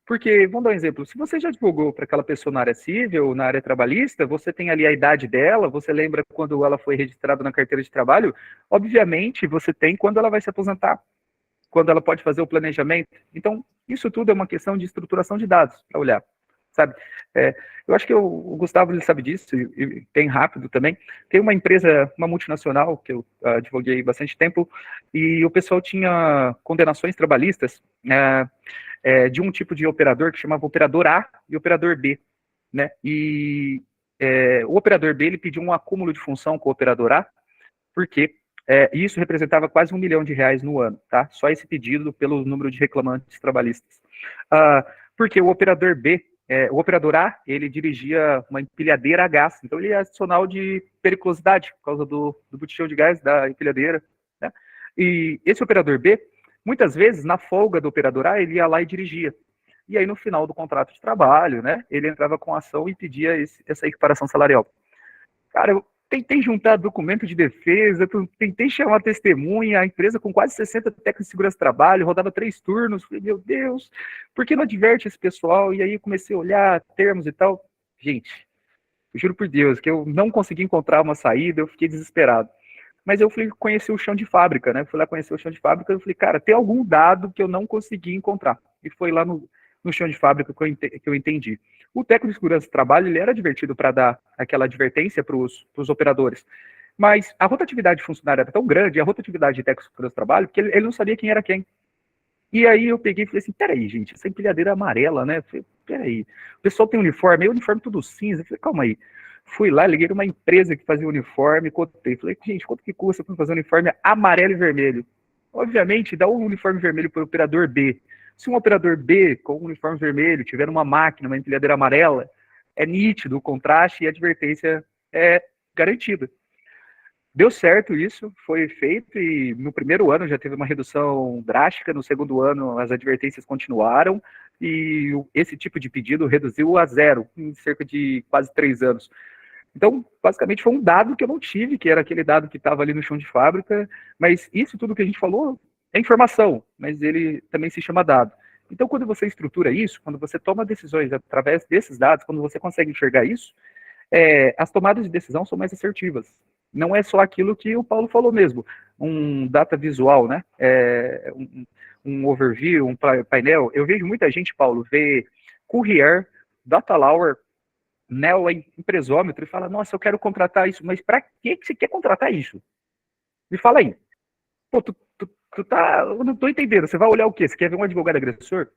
Porque, vamos dar um exemplo, se você já advogou para aquela pessoa na área civil, na área trabalhista, você tem ali a idade dela, você lembra quando ela foi registrada na carteira de trabalho, obviamente você tem quando ela vai se aposentar, quando ela pode fazer o planejamento. Então, isso tudo é uma questão de estruturação de dados, para olhar, sabe? Eu acho que o Gustavo ele sabe disso, e tem rápido também. Tem uma empresa, uma multinacional, que eu advoguei bastante tempo, e o pessoal tinha condenações trabalhistas, de um tipo de operador que chamava operador A e operador B, né? E o operador B ele pediu um acúmulo de função com o operador A, porque isso representava quase R$1 milhão no ano, tá? Só esse pedido pelo número de reclamantes trabalhistas. Porque o operador B, o operador A, ele dirigia uma empilhadeira a gás, então ele é adicional de periculosidade por causa do botijão de gás da empilhadeira, né? E esse operador B, muitas vezes, na folga do operador A, ele ia lá e dirigia. E aí, no final do contrato de trabalho, né, ele entrava com a ação e pedia essa equiparação salarial. Cara, eu tentei juntar documento de defesa, tentei chamar testemunha, a empresa com quase 60 técnicos de segurança do trabalho, rodava 3 turnos, falei, meu Deus, por que não adverte esse pessoal? E aí comecei a olhar termos e tal. Gente, eu juro por Deus, que eu não consegui encontrar uma saída, eu fiquei desesperado. Mas eu fui conhecer o chão de fábrica, né? Fui lá conhecer o chão de fábrica, eu falei, cara, tem algum dado que eu não consegui encontrar. E foi lá no chão de fábrica que eu entendi. O técnico de segurança do trabalho, ele era advertido para dar aquela advertência para os operadores. Mas a rotatividade de funcionário era tão grande, a rotatividade de técnico de segurança do trabalho, que ele não sabia quem era quem. E aí eu peguei e falei assim, peraí, gente, essa empilhadeira amarela, né? Falei, peraí, o pessoal tem uniforme, aí o uniforme tudo cinza. Eu falei, calma aí. Fui lá, liguei uma empresa que fazia uniforme, cotei. Falei, gente, quanto que custa para fazer um uniforme amarelo e vermelho? Obviamente, dá um uniforme vermelho para o operador B. Se um operador B com um uniforme vermelho tiver uma máquina, uma empilhadeira amarela, é nítido o contraste e a advertência é garantida. Deu certo isso, foi feito e no primeiro ano já teve uma redução drástica, no segundo ano as advertências continuaram e esse tipo de pedido reduziu a 0 em cerca de quase 3 anos. Então, basicamente foi um dado que eu não tive, que era aquele dado que estava ali no chão de fábrica, mas isso tudo que a gente falou é informação, mas ele também se chama dado. Então, quando você estrutura isso, quando você toma decisões através desses dados, quando você consegue enxergar isso, as tomadas de decisão são mais assertivas. Não é só aquilo que o Paulo falou mesmo, um data visual, né? Um overview, um painel. Eu vejo muita gente, Paulo, ver Courier, Datalauer, Neoway, impressômetro, e fala, nossa, eu quero contratar isso, mas para que você quer contratar isso? Me fala aí. Pô, eu não tô entendendo, você vai olhar o quê? Você quer ver um advogado agressor?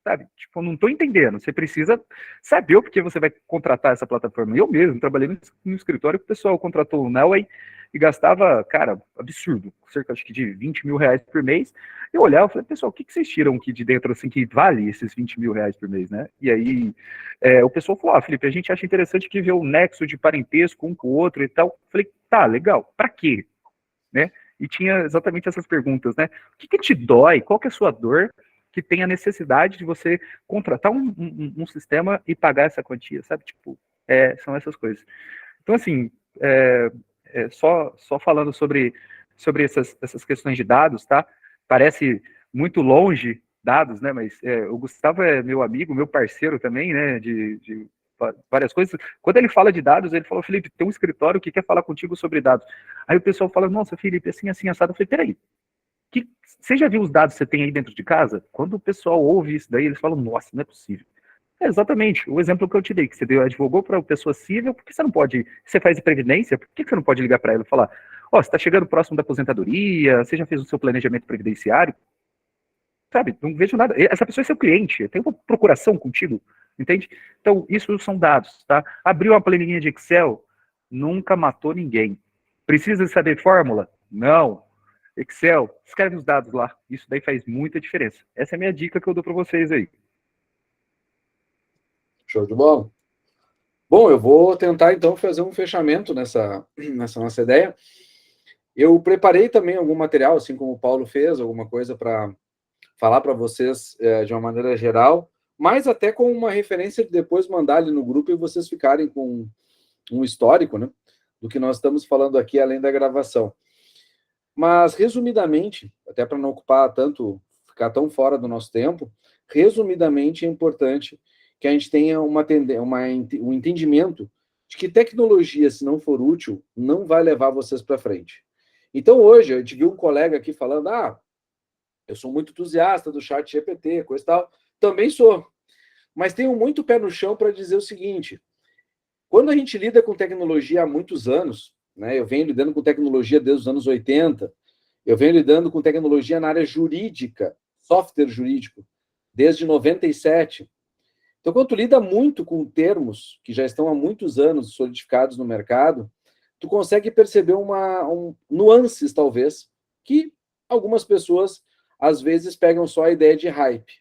Sabe? Tipo, eu não tô entendendo. Você precisa saber o porquê você vai contratar essa plataforma. Eu mesmo trabalhei no escritório que o pessoal contratou o Nelway e gastava, cara, absurdo, cerca acho que de R$20 mil por mês. Eu olhava e falei, pessoal, o que vocês tiram aqui de dentro assim que vale esses R$20 mil por mês, né? E aí o pessoal falou, Felipe, a gente acha interessante que ver o nexo de parentesco um com o outro e tal. Eu falei, tá, legal, pra quê? Né? E tinha exatamente essas perguntas, né? O que te dói? Qual que é a sua dor que tem a necessidade de você contratar um sistema e pagar essa quantia, sabe? Tipo, são essas coisas. Então, assim, só falando sobre essas questões de dados, tá? Parece muito longe dados, né? Mas o Gustavo é meu amigo, meu parceiro também, né? De várias coisas. Quando ele fala de dados, ele falou, Felipe, tem um escritório que quer falar contigo sobre dados. Aí o pessoal fala, nossa, Felipe, assim, assado. Eu falei, peraí, você já viu os dados que você tem aí dentro de casa? Quando o pessoal ouve isso daí, eles falam, nossa, não é possível. Exatamente, o exemplo que eu te dei, que você advogou para a pessoa civil, por que você não pode, você faz previdência, por que você não pode ligar para ela e falar, você está chegando próximo da aposentadoria, você já fez o seu planejamento previdenciário? Sabe, não vejo nada, essa pessoa é seu cliente, tem uma procuração contigo, entende? Então, isso são dados, tá? Abriu uma planilha de Excel, nunca matou ninguém. Precisa saber fórmula? Não. Excel, escreve os dados lá. Isso daí faz muita diferença. Essa é a minha dica que eu dou para vocês aí. Show de bola. Bom, eu vou tentar, então, fazer um fechamento nessa nossa ideia. Eu preparei também algum material, assim como o Paulo fez, alguma coisa para falar para vocês de uma maneira geral, mas até com uma referência de depois mandar ali no grupo e vocês ficarem com um histórico, né, do que nós estamos falando aqui, além da gravação. Mas, resumidamente, até para não ocupar tanto, ficar tão fora do nosso tempo, resumidamente é importante que a gente tenha um entendimento de que tecnologia, se não for útil, não vai levar vocês para frente. Então, hoje, a gente viu um colega aqui falando, eu sou muito entusiasta do chat GPT, coisa e tal. Também sou. Mas tenho muito pé no chão para dizer o seguinte, quando a gente lida com tecnologia há muitos anos, né, eu venho lidando com tecnologia desde os anos 80, eu venho lidando com tecnologia na área jurídica, software jurídico, desde 97. Então, quando tu lida muito com termos que já estão há muitos anos solidificados no mercado, tu consegue perceber nuances, talvez, que algumas pessoas, às vezes, pegam só a ideia de hype.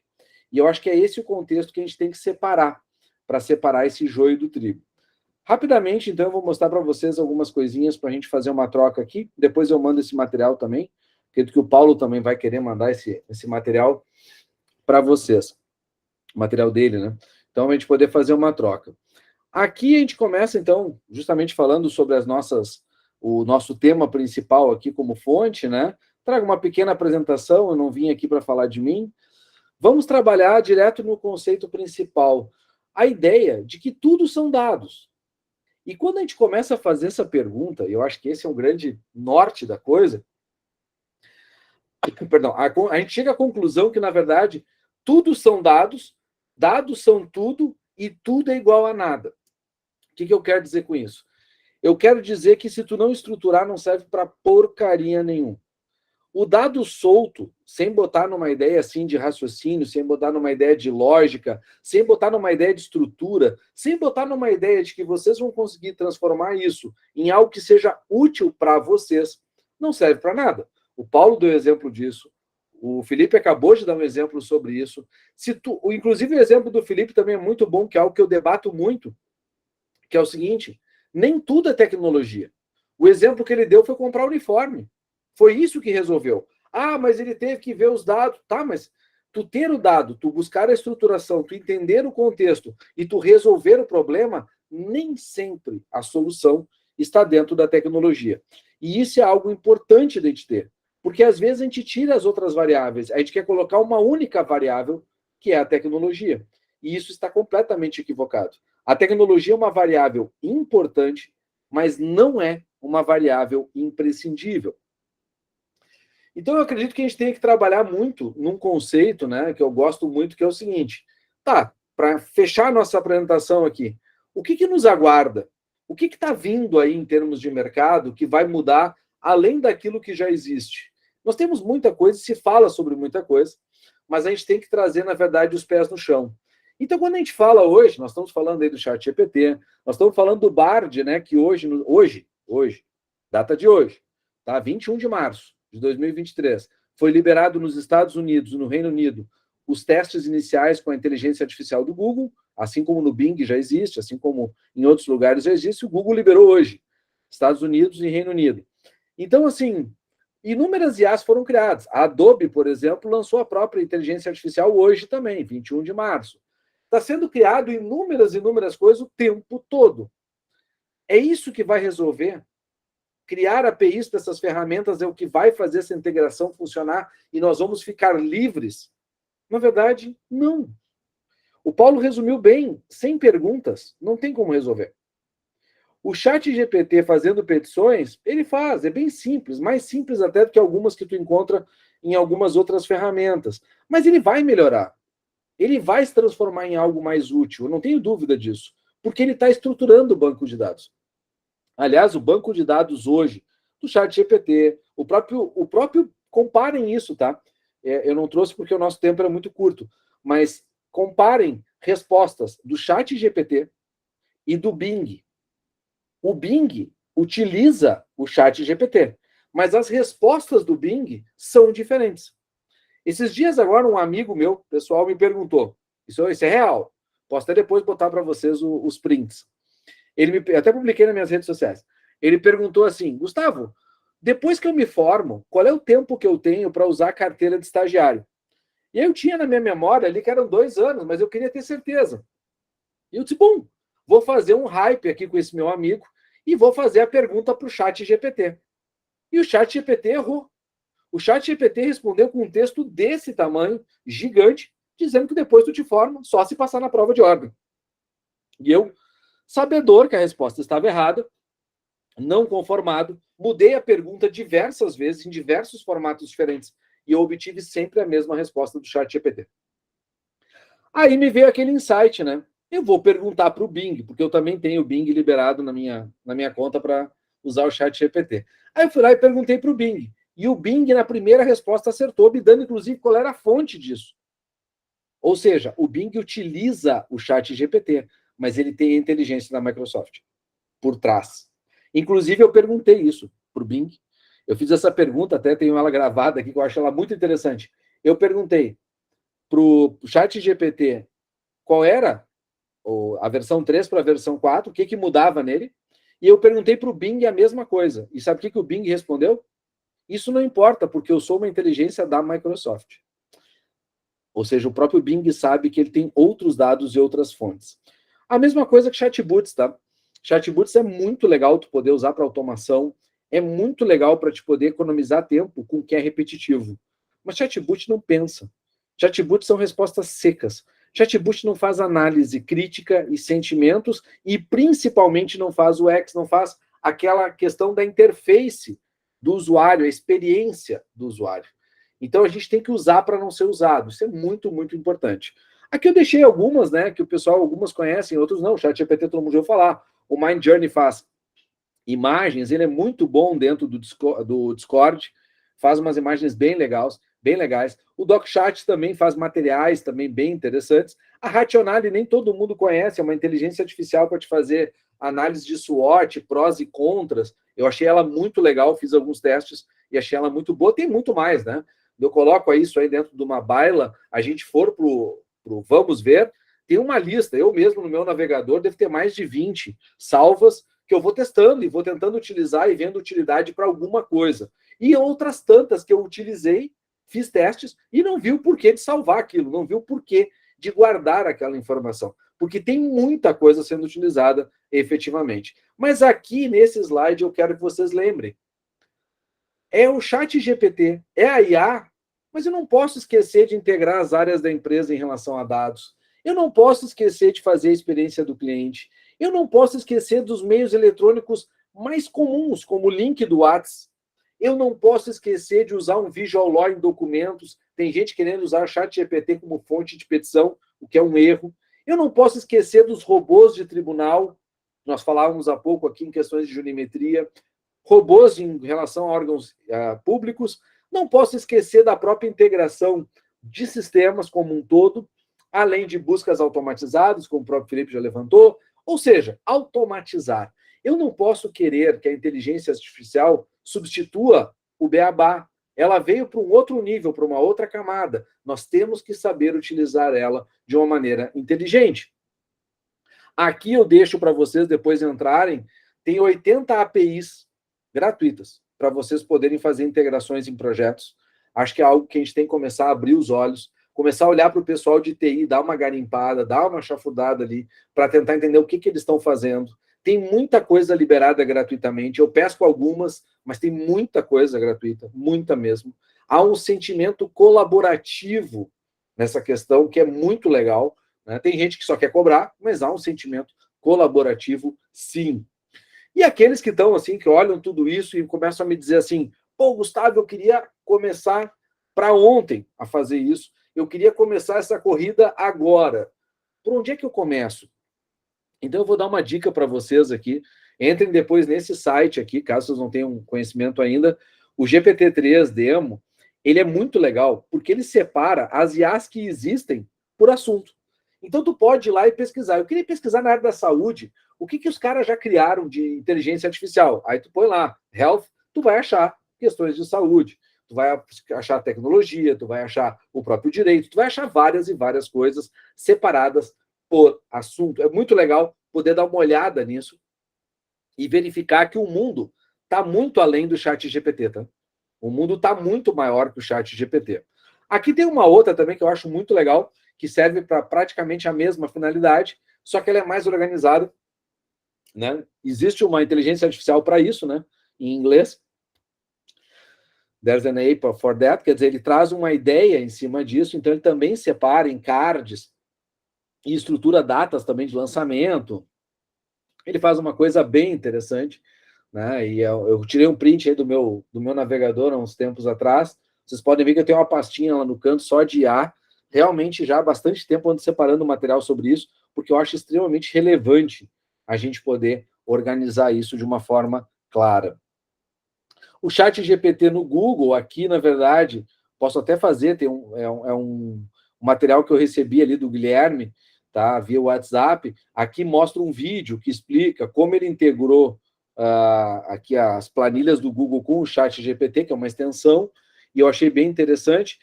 E eu acho que é esse o contexto que a gente tem que separar, para separar esse joio do trigo. Rapidamente, então, eu vou mostrar para vocês algumas coisinhas para a gente fazer uma troca aqui. Depois eu mando esse material também. Acredito que o Paulo também vai querer mandar esse material para vocês. O material dele, né? Então, a gente poder fazer uma troca. Aqui a gente começa, então, justamente falando sobre o nosso tema principal aqui como fonte, né? Trago uma pequena apresentação, eu não vim aqui para falar de mim. Vamos trabalhar direto no conceito principal. A ideia de que tudo são dados. E quando a gente começa a fazer essa pergunta, eu acho que esse é o grande norte da coisa, perdão, a gente chega à conclusão que, na verdade, tudo são dados, dados são tudo e tudo é igual a nada. O que eu quero dizer com isso? Eu quero dizer que se tu não estruturar, não serve para porcaria nenhuma. O dado solto, sem botar numa ideia assim de raciocínio, sem botar numa ideia de lógica, sem botar numa ideia de estrutura, sem botar numa ideia de que vocês vão conseguir transformar isso em algo que seja útil para vocês, não serve para nada. O Paulo deu exemplo disso, o Felipe acabou de dar um exemplo sobre isso. Inclusive, o exemplo do Felipe também é muito bom, que é algo que eu debato muito, que é o seguinte, nem tudo é tecnologia. O exemplo que ele deu foi comprar uniforme. Foi isso que resolveu. Mas ele teve que ver os dados. Tá, mas tu ter o dado, tu buscar a estruturação, tu entender o contexto e tu resolver o problema, nem sempre a solução está dentro da tecnologia. E isso é algo importante de a gente ter. Porque às vezes a gente tira as outras variáveis, a gente quer colocar uma única variável, que é a tecnologia. E isso está completamente equivocado. A tecnologia é uma variável importante, mas não é uma variável imprescindível. Então, eu acredito que a gente tem que trabalhar muito num conceito, né, que eu gosto muito, que é o seguinte. Para fechar a nossa apresentação aqui, o que nos aguarda? O que está vindo aí em termos de mercado que vai mudar além daquilo que já existe? Nós temos muita coisa, se fala sobre muita coisa, mas a gente tem que trazer, na verdade, os pés no chão. Então, quando a gente fala hoje, nós estamos falando aí do chat GPT, nós estamos falando do Bard, né, que hoje, data de hoje, tá? 21 de março de 2023, foi liberado nos Estados Unidos e no Reino Unido os testes iniciais com a inteligência artificial do Google, assim como no Bing já existe, assim como em outros lugares já existe, o Google liberou hoje, Estados Unidos e Reino Unido. Então, assim, inúmeras IAs foram criadas. A Adobe, por exemplo, lançou a própria inteligência artificial hoje também, 21 de março. Está sendo criado inúmeras coisas o tempo todo. É isso que vai resolver. Criar APIs para essas ferramentas é o que vai fazer essa integração funcionar e nós vamos ficar livres? Na verdade, não. O Paulo resumiu bem, sem perguntas, não tem como resolver. O chat GPT fazendo petições, ele faz, é bem simples, mais simples até do que algumas que tu encontra em algumas outras ferramentas. Mas ele vai melhorar. Ele vai se transformar em algo mais útil, eu não tenho dúvida disso, porque ele está estruturando o banco de dados. Aliás, o banco de dados hoje, do chat GPT, o próprio comparem isso, tá? Eu não trouxe porque o nosso tempo era muito curto, mas comparem respostas do chat GPT e do Bing. O Bing utiliza o chat GPT, mas as respostas do Bing são diferentes. Esses dias agora um amigo meu, pessoal, me perguntou, isso é real, Posso até depois botar para vocês os prints. Eu até publiquei nas minhas redes sociais. Ele perguntou assim, Gustavo, depois que eu me formo, qual é o tempo que eu tenho para usar a carteira de estagiário? E eu tinha na minha memória ali que eram 2 anos, mas eu queria ter certeza. E eu disse, bom, vou fazer um hype aqui com esse meu amigo e vou fazer a pergunta para o chat GPT. E o chat GPT errou. O chat GPT respondeu com um texto desse tamanho, gigante, dizendo que depois tu te forma só se passar na prova de ordem. E eu, sabedor que a resposta estava errada, não conformado, mudei a pergunta diversas vezes, em diversos formatos diferentes, e eu obtive sempre a mesma resposta do chat GPT. Aí me veio aquele insight, né? Eu vou perguntar para o Bing, porque eu também tenho o Bing liberado na minha conta para usar o chat GPT. Aí eu fui lá e perguntei para o Bing. E o Bing, na primeira resposta, acertou, me dando, inclusive, qual era a fonte disso. Ou seja, o Bing utiliza o chat GPT, mas ele tem a inteligência da Microsoft por trás. Inclusive, eu perguntei isso para o Bing. Eu fiz essa pergunta, até tenho ela gravada aqui, que eu acho ela muito interessante. Eu perguntei para o chat GPT qual era a versão 3 para a versão 4, o que mudava nele, e eu perguntei para o Bing a mesma coisa. E sabe o que o Bing respondeu? Isso não importa, porque eu sou uma inteligência da Microsoft. Ou seja, o próprio Bing sabe que ele tem outros dados e outras fontes. A mesma coisa que Chatbots, tá? Chatbots é muito legal tu poder usar para automação, é muito legal para te poder economizar tempo com o que é repetitivo. Mas Chatbot não pensa. Chatbots são respostas secas. Chatbot não faz análise crítica e sentimentos e principalmente não faz o UX, não faz aquela questão da interface do usuário, a experiência do usuário. Então a gente tem que usar para não ser usado. Isso é muito, muito importante. Aqui eu deixei algumas, né, que o pessoal, algumas conhecem, outros não. O ChatGPT todo mundo já ouviu falar. O Midjourney faz imagens, ele é muito bom dentro do Discord, faz umas imagens bem legais. O DocChat também faz materiais também bem interessantes. A Rationale nem todo mundo conhece, é uma inteligência artificial para te fazer análise de SWOT, prós e contras. Eu achei ela muito legal, fiz alguns testes e achei ela muito boa. Tem muito mais, né? Eu coloco isso aí dentro de uma baila, a gente for pro Vamos Ver, tem uma lista, eu mesmo no meu navegador devo ter mais de 20 salvas que eu vou testando e vou tentando utilizar e vendo utilidade para alguma coisa. E outras tantas que eu utilizei, fiz testes e não vi o porquê de salvar aquilo, não vi o porquê de guardar aquela informação, porque tem muita coisa sendo utilizada efetivamente. Mas aqui nesse slide eu quero que vocês lembrem. É o chat GPT, é a IA, mas eu não posso esquecer de integrar as áreas da empresa em relação a dados. Eu não posso esquecer de fazer a experiência do cliente. Eu não posso esquecer dos meios eletrônicos mais comuns, como o link do WhatsApp. Eu não posso esquecer de usar um Visual Law em documentos. Tem gente querendo usar o ChatGPT como fonte de petição, o que é um erro. Eu não posso esquecer dos robôs de tribunal. Nós falávamos há pouco aqui em questões de jurimetria. Robôs em relação a órgãos públicos. Não posso esquecer da própria integração de sistemas como um todo, além de buscas automatizadas, como o próprio Felipe já levantou. Ou seja, automatizar. Eu não posso querer que a inteligência artificial substitua o beabá. Ela veio para um outro nível, para uma outra camada. Nós temos que saber utilizar ela de uma maneira inteligente. Aqui eu deixo para vocês depois entrarem, tem 80 APIs gratuitas para vocês poderem fazer integrações em projetos. Acho que é algo que a gente tem que começar a abrir os olhos, começar a olhar para o pessoal de TI, dar uma garimpada, dar uma chafurdada ali, para tentar entender o que eles estão fazendo. Tem muita coisa liberada gratuitamente, eu pesco algumas, mas tem muita coisa gratuita, muita mesmo. Há um sentimento colaborativo nessa questão, que é muito legal, né? Tem gente que só quer cobrar, mas há um sentimento colaborativo, sim. E aqueles que estão assim, que olham tudo isso e começam a me dizer assim, pô, Gustavo, eu queria começar para ontem a fazer isso, eu queria começar essa corrida agora. Por onde é que eu começo? Então, eu vou dar uma dica para vocês aqui. Entrem depois nesse site aqui, caso vocês não tenham conhecimento ainda. O GPT-3 Demo, ele é muito legal, porque ele separa as IAs que existem por assunto. Então, tu pode ir lá e pesquisar. Eu queria pesquisar na área da saúde, o que os caras já criaram de inteligência artificial. Aí tu põe lá, health, tu vai achar questões de saúde. Tu vai achar tecnologia, tu vai achar o próprio direito, tu vai achar várias e várias coisas separadas por assunto. É muito legal poder dar uma olhada nisso e verificar que o mundo está muito além do chat GPT, tá? O mundo está muito maior que o chat GPT. Aqui tem uma outra também que eu acho muito legal, que serve para praticamente a mesma finalidade, só que ela é mais organizada, né? Existe uma inteligência artificial para isso, né? Em inglês. There's an app for that, quer dizer, ele traz uma ideia em cima disso, então ele também separa em cards e estrutura datas também de lançamento. Ele faz uma coisa bem interessante, né? E eu tirei um print aí do meu navegador há uns tempos atrás. Vocês podem ver que eu tenho uma pastinha lá no canto só de IA. Realmente já há bastante tempo ando separando material sobre isso, porque eu acho extremamente relevante a gente poder organizar isso de uma forma clara. O chat GPT no Google, aqui, na verdade, posso até fazer, tem um material que eu recebi ali do Guilherme, tá, via WhatsApp. Aqui mostra um vídeo que explica como ele integrou aqui as planilhas do Google com o chat GPT, que é uma extensão, e eu achei bem interessante,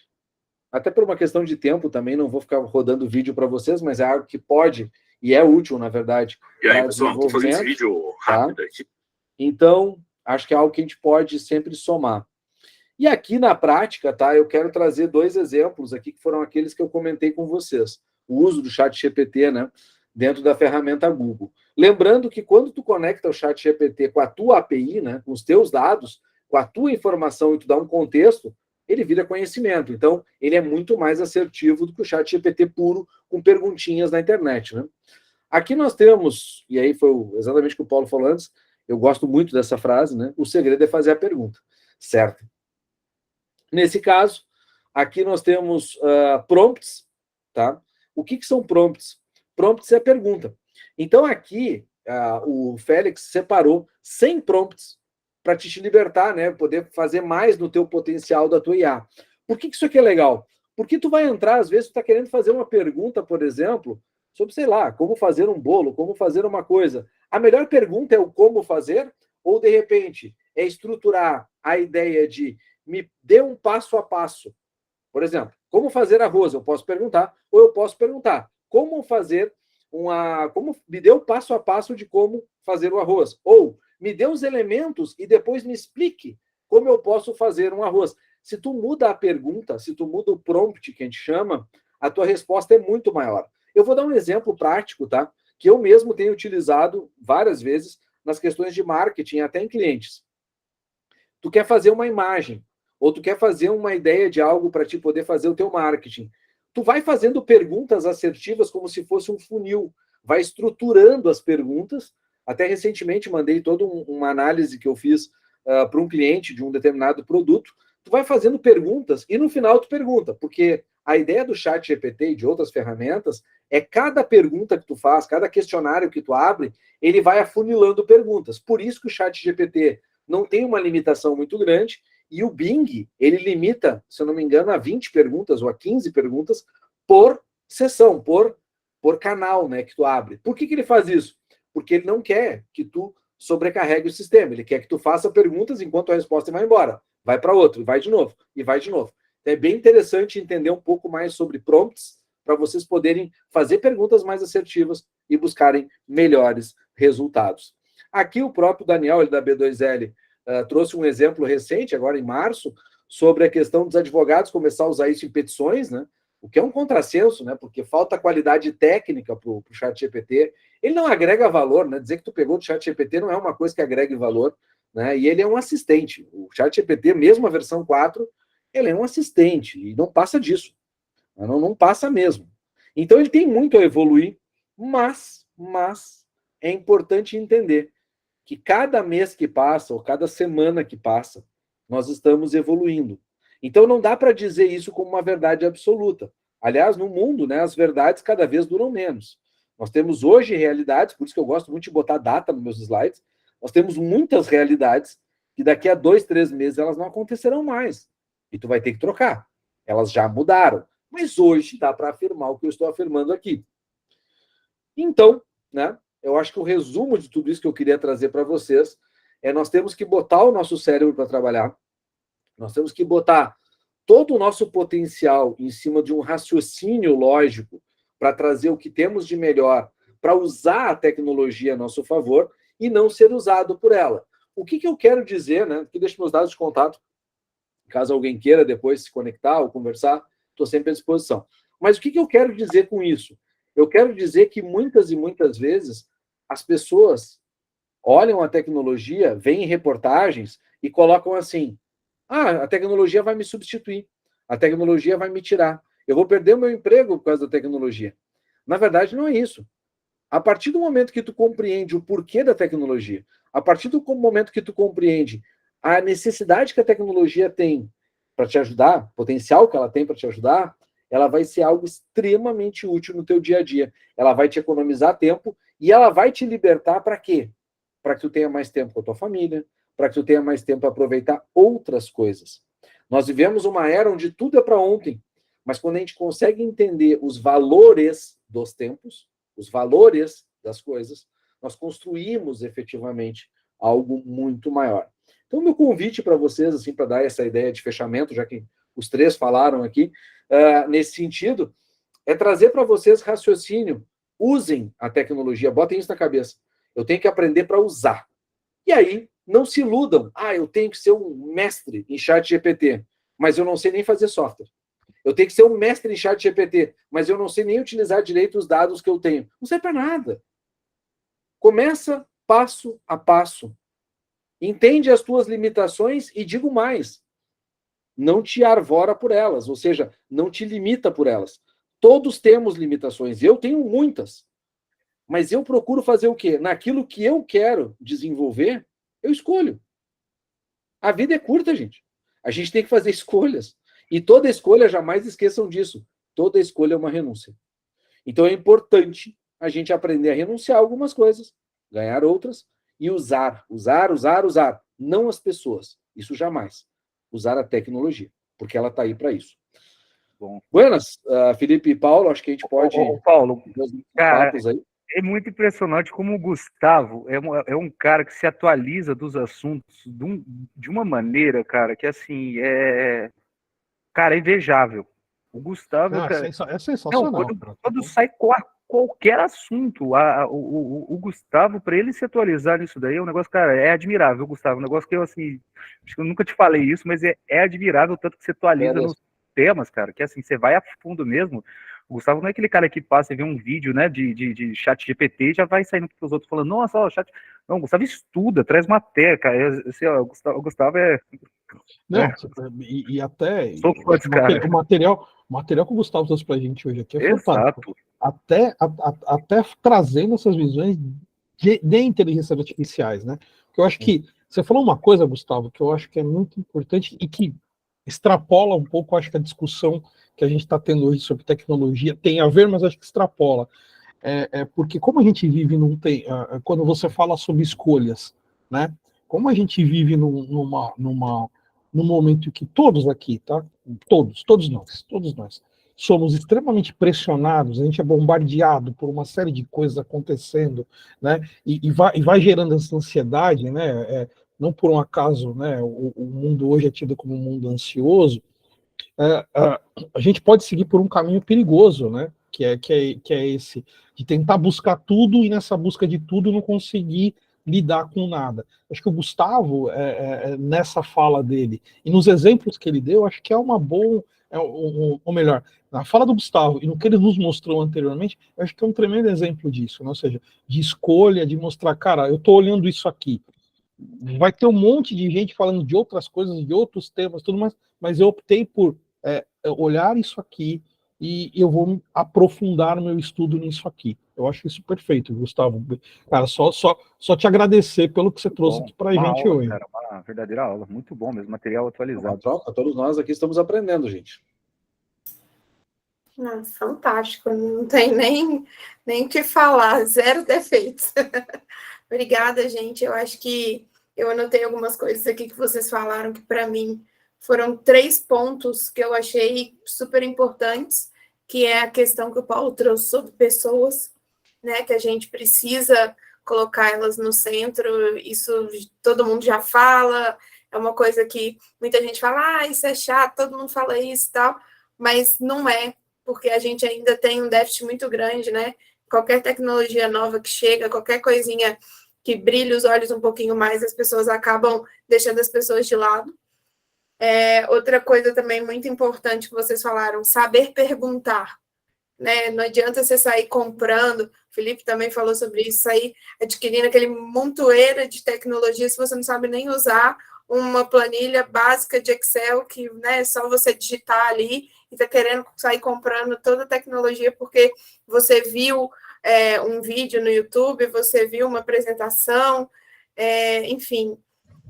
até por uma questão de tempo também, não vou ficar rodando vídeo para vocês, mas é algo que pode, e é útil, na verdade, para desenvolvimento. Tô fazendo esse vídeo rápido, tá? Aqui. Então, acho que é algo que a gente pode sempre somar. E aqui na prática, tá, eu quero trazer 2 exemplos aqui, que foram aqueles que eu comentei com vocês. O uso do chat GPT, né, dentro da ferramenta Google. Lembrando que quando tu conecta o chat GPT com a tua API, né, com os teus dados, com a tua informação e tu dá um contexto, ele vira conhecimento. Então, ele é muito mais assertivo do que o chat GPT puro, com perguntinhas na internet, né? Aqui nós temos, e aí foi exatamente o que o Paulo falou antes, eu gosto muito dessa frase, né? O segredo é fazer a pergunta, certo? Nesse caso, aqui nós temos prompts, tá? O que são prompts? Prompts é pergunta. Então, aqui, o Félix separou 100 prompts para te libertar, né? Poder fazer mais no teu potencial da tua IA. Por que isso aqui é legal? Porque tu vai entrar, às vezes, tu está querendo fazer uma pergunta, por exemplo, sobre, sei lá, como fazer um bolo, como fazer uma coisa. A melhor pergunta é o como fazer, ou, de repente, é estruturar a ideia de me dê um passo a passo. Por exemplo, como fazer arroz? Eu posso perguntar, ou eu posso perguntar, como fazer como me dê o passo a passo de como fazer o arroz. Ou me dê os elementos e depois me explique como eu posso fazer um arroz. Se tu muda a pergunta, se tu muda o prompt, que a gente chama, a tua resposta é muito maior. Eu vou dar um exemplo prático, tá? Que eu mesmo tenho utilizado várias vezes nas questões de marketing, até em clientes. Tu quer fazer uma imagem, ou tu quer fazer uma ideia de algo para te poder fazer o teu marketing. Tu vai fazendo perguntas assertivas como se fosse um funil, vai estruturando as perguntas. Até recentemente mandei toda uma análise que eu fiz para um cliente de um determinado produto. Tu vai fazendo perguntas e no final tu pergunta, porque a ideia do chat GPT e de outras ferramentas é cada pergunta que tu faz, cada questionário que tu abre, ele vai afunilando perguntas. Por isso que o chat GPT não tem uma limitação muito grande e o Bing, ele limita, se eu não me engano, a 20 perguntas ou a 15 perguntas por sessão, por canal, né, que tu abre. Por que ele faz isso? Porque ele não quer que tu sobrecarregue o sistema, ele quer que tu faça perguntas enquanto a resposta vai embora, vai para outro, vai de novo, e vai de novo. Então, é bem interessante entender um pouco mais sobre prompts, para vocês poderem fazer perguntas mais assertivas e buscarem melhores resultados. Aqui o próprio Daniel, ele da B2L, trouxe um exemplo recente, agora em março, sobre a questão dos advogados começar a usar isso em petições, né? O que é um contrassenso, né? Porque falta qualidade técnica para o chat GPT. Ele não agrega valor, né? Dizer que tu pegou do chat GPT não é uma coisa que agregue valor, né? E ele é um assistente. O chat GPT, mesmo a versão 4, ele é um assistente e não passa disso. Não passa mesmo. Então ele tem muito a evoluir, mas é importante entender que cada mês que passa, ou cada semana que passa, nós estamos evoluindo. Então não dá para dizer isso como uma verdade absoluta. Aliás, no mundo, né, as verdades cada vez duram menos. Nós temos hoje realidades, por isso que eu gosto muito de botar data nos meus slides, nós temos muitas realidades que daqui a 2, 3 meses elas não acontecerão mais. E tu vai ter que trocar. Elas já mudaram. Mas hoje dá para afirmar o que eu estou afirmando aqui. Então, né, eu acho que o resumo de tudo isso que eu queria trazer para vocês é nós temos que botar o nosso cérebro para trabalhar, nós temos que botar todo o nosso potencial em cima de um raciocínio lógico para trazer o que temos de melhor, para usar a tecnologia a nosso favor e não ser usado por ela. O que eu quero dizer, né? Aqui deixo meus dados de contato, caso alguém queira depois se conectar ou conversar, estou sempre à disposição. Mas o que eu quero dizer com isso? Eu quero dizer que muitas e muitas vezes as pessoas olham a tecnologia, veem reportagens e colocam assim: a tecnologia vai me substituir, a tecnologia vai me tirar, eu vou perder o meu emprego por causa da tecnologia. Na verdade, não é isso. A partir do momento que tu compreende o porquê da tecnologia, a partir do momento que tu compreende a necessidade que a tecnologia tem para te ajudar, o potencial que ela tem para te ajudar, ela vai ser algo extremamente útil no teu dia a dia. Ela vai te economizar tempo e ela vai te libertar para quê? Para que tu tenha mais tempo com a tua família, para que tu tenha mais tempo para aproveitar outras coisas. Nós vivemos uma era onde tudo é para ontem, mas quando a gente consegue entender os valores dos tempos, os valores das coisas, nós construímos efetivamente algo muito maior. Então, meu convite para vocês, assim, para dar essa ideia de fechamento, já que os três falaram aqui, nesse sentido, é trazer para vocês raciocínio. Usem a tecnologia, botem isso na cabeça. Eu tenho que aprender para usar. E aí, não se iludam. Eu tenho que ser um mestre em ChatGPT, mas eu não sei nem fazer software. Eu tenho que ser um mestre em ChatGPT, mas eu não sei nem utilizar direito os dados que eu tenho. Não serve para nada. Começa passo a passo. Entende as tuas limitações e digo mais, não te arvora por elas, ou seja, não te limita por elas. Todos temos limitações, eu tenho muitas, mas eu procuro fazer o quê? Naquilo que eu quero desenvolver, eu escolho. A vida é curta, gente. A gente tem que fazer escolhas. E toda escolha, jamais esqueçam disso, toda escolha é uma renúncia. Então é importante a gente aprender a renunciar a algumas coisas, ganhar outras, e usar. Não as pessoas, isso jamais. Usar a tecnologia, porque ela está aí para isso. Bom. Buenas, Felipe e Paulo, acho que a gente pode... Paulo, cara, aí. é muito impressionante como o Gustavo é um cara que se atualiza dos assuntos de uma maneira, cara, que assim, cara, é invejável. O Gustavo... cara, é sensacional. Quando sai qualquer assunto, o Gustavo, para ele se atualizar nisso daí, é um negócio, cara, é admirável, Gustavo. Um negócio que eu, assim, acho que eu nunca te falei isso, mas é admirável tanto que você atualiza nos temas, cara, que assim, você vai a fundo mesmo. O Gustavo não é aquele cara que passa e vê um vídeo, né, de chat GPT e já vai saindo para os outros falando, nossa, ó, chat... Não, o Gustavo estuda, traz matéria, cara. Assim, ó, o Gustavo é... Não, e até o material que o Gustavo trouxe pra gente hoje aqui é fantástico. Exato. Até trazendo essas visões de inteligências artificiais, né? Porque eu acho que você falou uma coisa, Gustavo, que eu acho que é muito importante e que extrapola um pouco, acho que a discussão que a gente está tendo hoje sobre tecnologia tem a ver, mas acho que extrapola. Porque como a gente vive quando você fala sobre escolhas, né? Como a gente vive num momento que todos aqui, tá? Todos nós somos extremamente pressionados, a gente é bombardeado por uma série de coisas acontecendo, né? E vai gerando essa ansiedade, né? Não por um acaso, né? O mundo hoje é tido como um mundo ansioso. A gente pode seguir por um caminho perigoso, né? Que é esse de tentar buscar tudo e nessa busca de tudo não conseguir lidar com nada. Acho que o Gustavo, nessa fala dele e nos exemplos que ele deu, acho que é uma boa, ou melhor, na fala do Gustavo e no que ele nos mostrou anteriormente, acho que é um tremendo exemplo disso, né? Ou seja, de escolha, de mostrar, cara, eu estou olhando isso aqui. Vai ter um monte de gente falando de outras coisas, de outros temas, tudo mais, mas eu optei por olhar isso aqui e eu vou aprofundar o meu estudo nisso aqui. Eu acho isso perfeito, Gustavo. Cara, só te agradecer pelo que você trouxe aqui para a gente aula, hoje. Cara, uma verdadeira aula, muito bom mesmo, material atualizado. Uma troca, todos nós aqui estamos aprendendo, gente. Nossa, fantástico, não tem nem o que falar, zero defeitos. Obrigada, gente. Eu acho que eu anotei algumas coisas aqui que vocês falaram que, para mim, foram 3 pontos que eu achei super importantes, que é a questão que o Paulo trouxe sobre pessoas, né, que a gente precisa colocar elas no centro. Isso todo mundo já fala, é uma coisa que muita gente fala, isso é chato, todo mundo fala isso e tal, mas não é, porque a gente ainda tem um déficit muito grande, né? Qualquer tecnologia nova que chega, qualquer coisinha que brilha os olhos um pouquinho mais, as pessoas acabam deixando as pessoas de lado. Outra coisa também muito importante que vocês falaram, saber perguntar. Né? Não adianta você sair comprando, o Felipe também falou sobre isso, sair adquirindo aquele montoeira de tecnologia se você não sabe nem usar uma planilha básica de Excel que, né, é só você digitar ali e está querendo sair comprando toda a tecnologia porque você viu um vídeo no YouTube, você viu uma apresentação, enfim.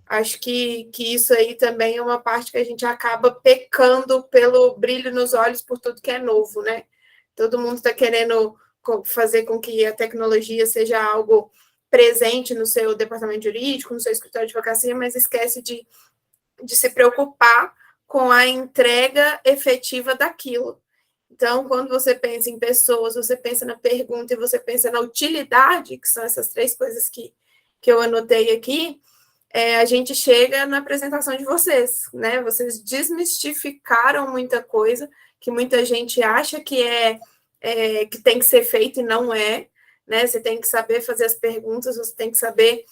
Acho que isso aí também é uma parte que a gente acaba pecando pelo brilho nos olhos por tudo que é novo, né? Todo mundo está querendo fazer com que a tecnologia seja algo presente no seu departamento jurídico, no seu escritório de advocacia, mas esquece de se preocupar com a entrega efetiva daquilo. Então, quando você pensa em pessoas, você pensa na pergunta e você pensa na utilidade, que são essas 3 coisas que eu anotei aqui, a gente chega na apresentação de vocês, né? Vocês desmistificaram muita coisa que muita gente acha que que tem que ser feito e não é, né? Você tem que saber fazer as perguntas, você tem que saber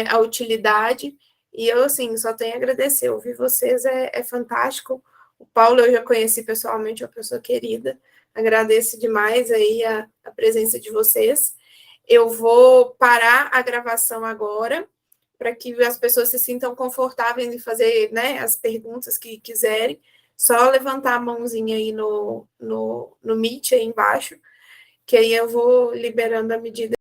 a utilidade. E eu, assim, só tenho a agradecer. Ouvir vocês é fantástico. O Paulo eu já conheci pessoalmente, é uma pessoa querida. Agradeço demais aí a presença de vocês. Eu vou parar a gravação agora, para que as pessoas se sintam confortáveis em fazer, né, as perguntas que quiserem. Só levantar a mãozinha aí no Meet aí embaixo, que aí eu vou liberando a medida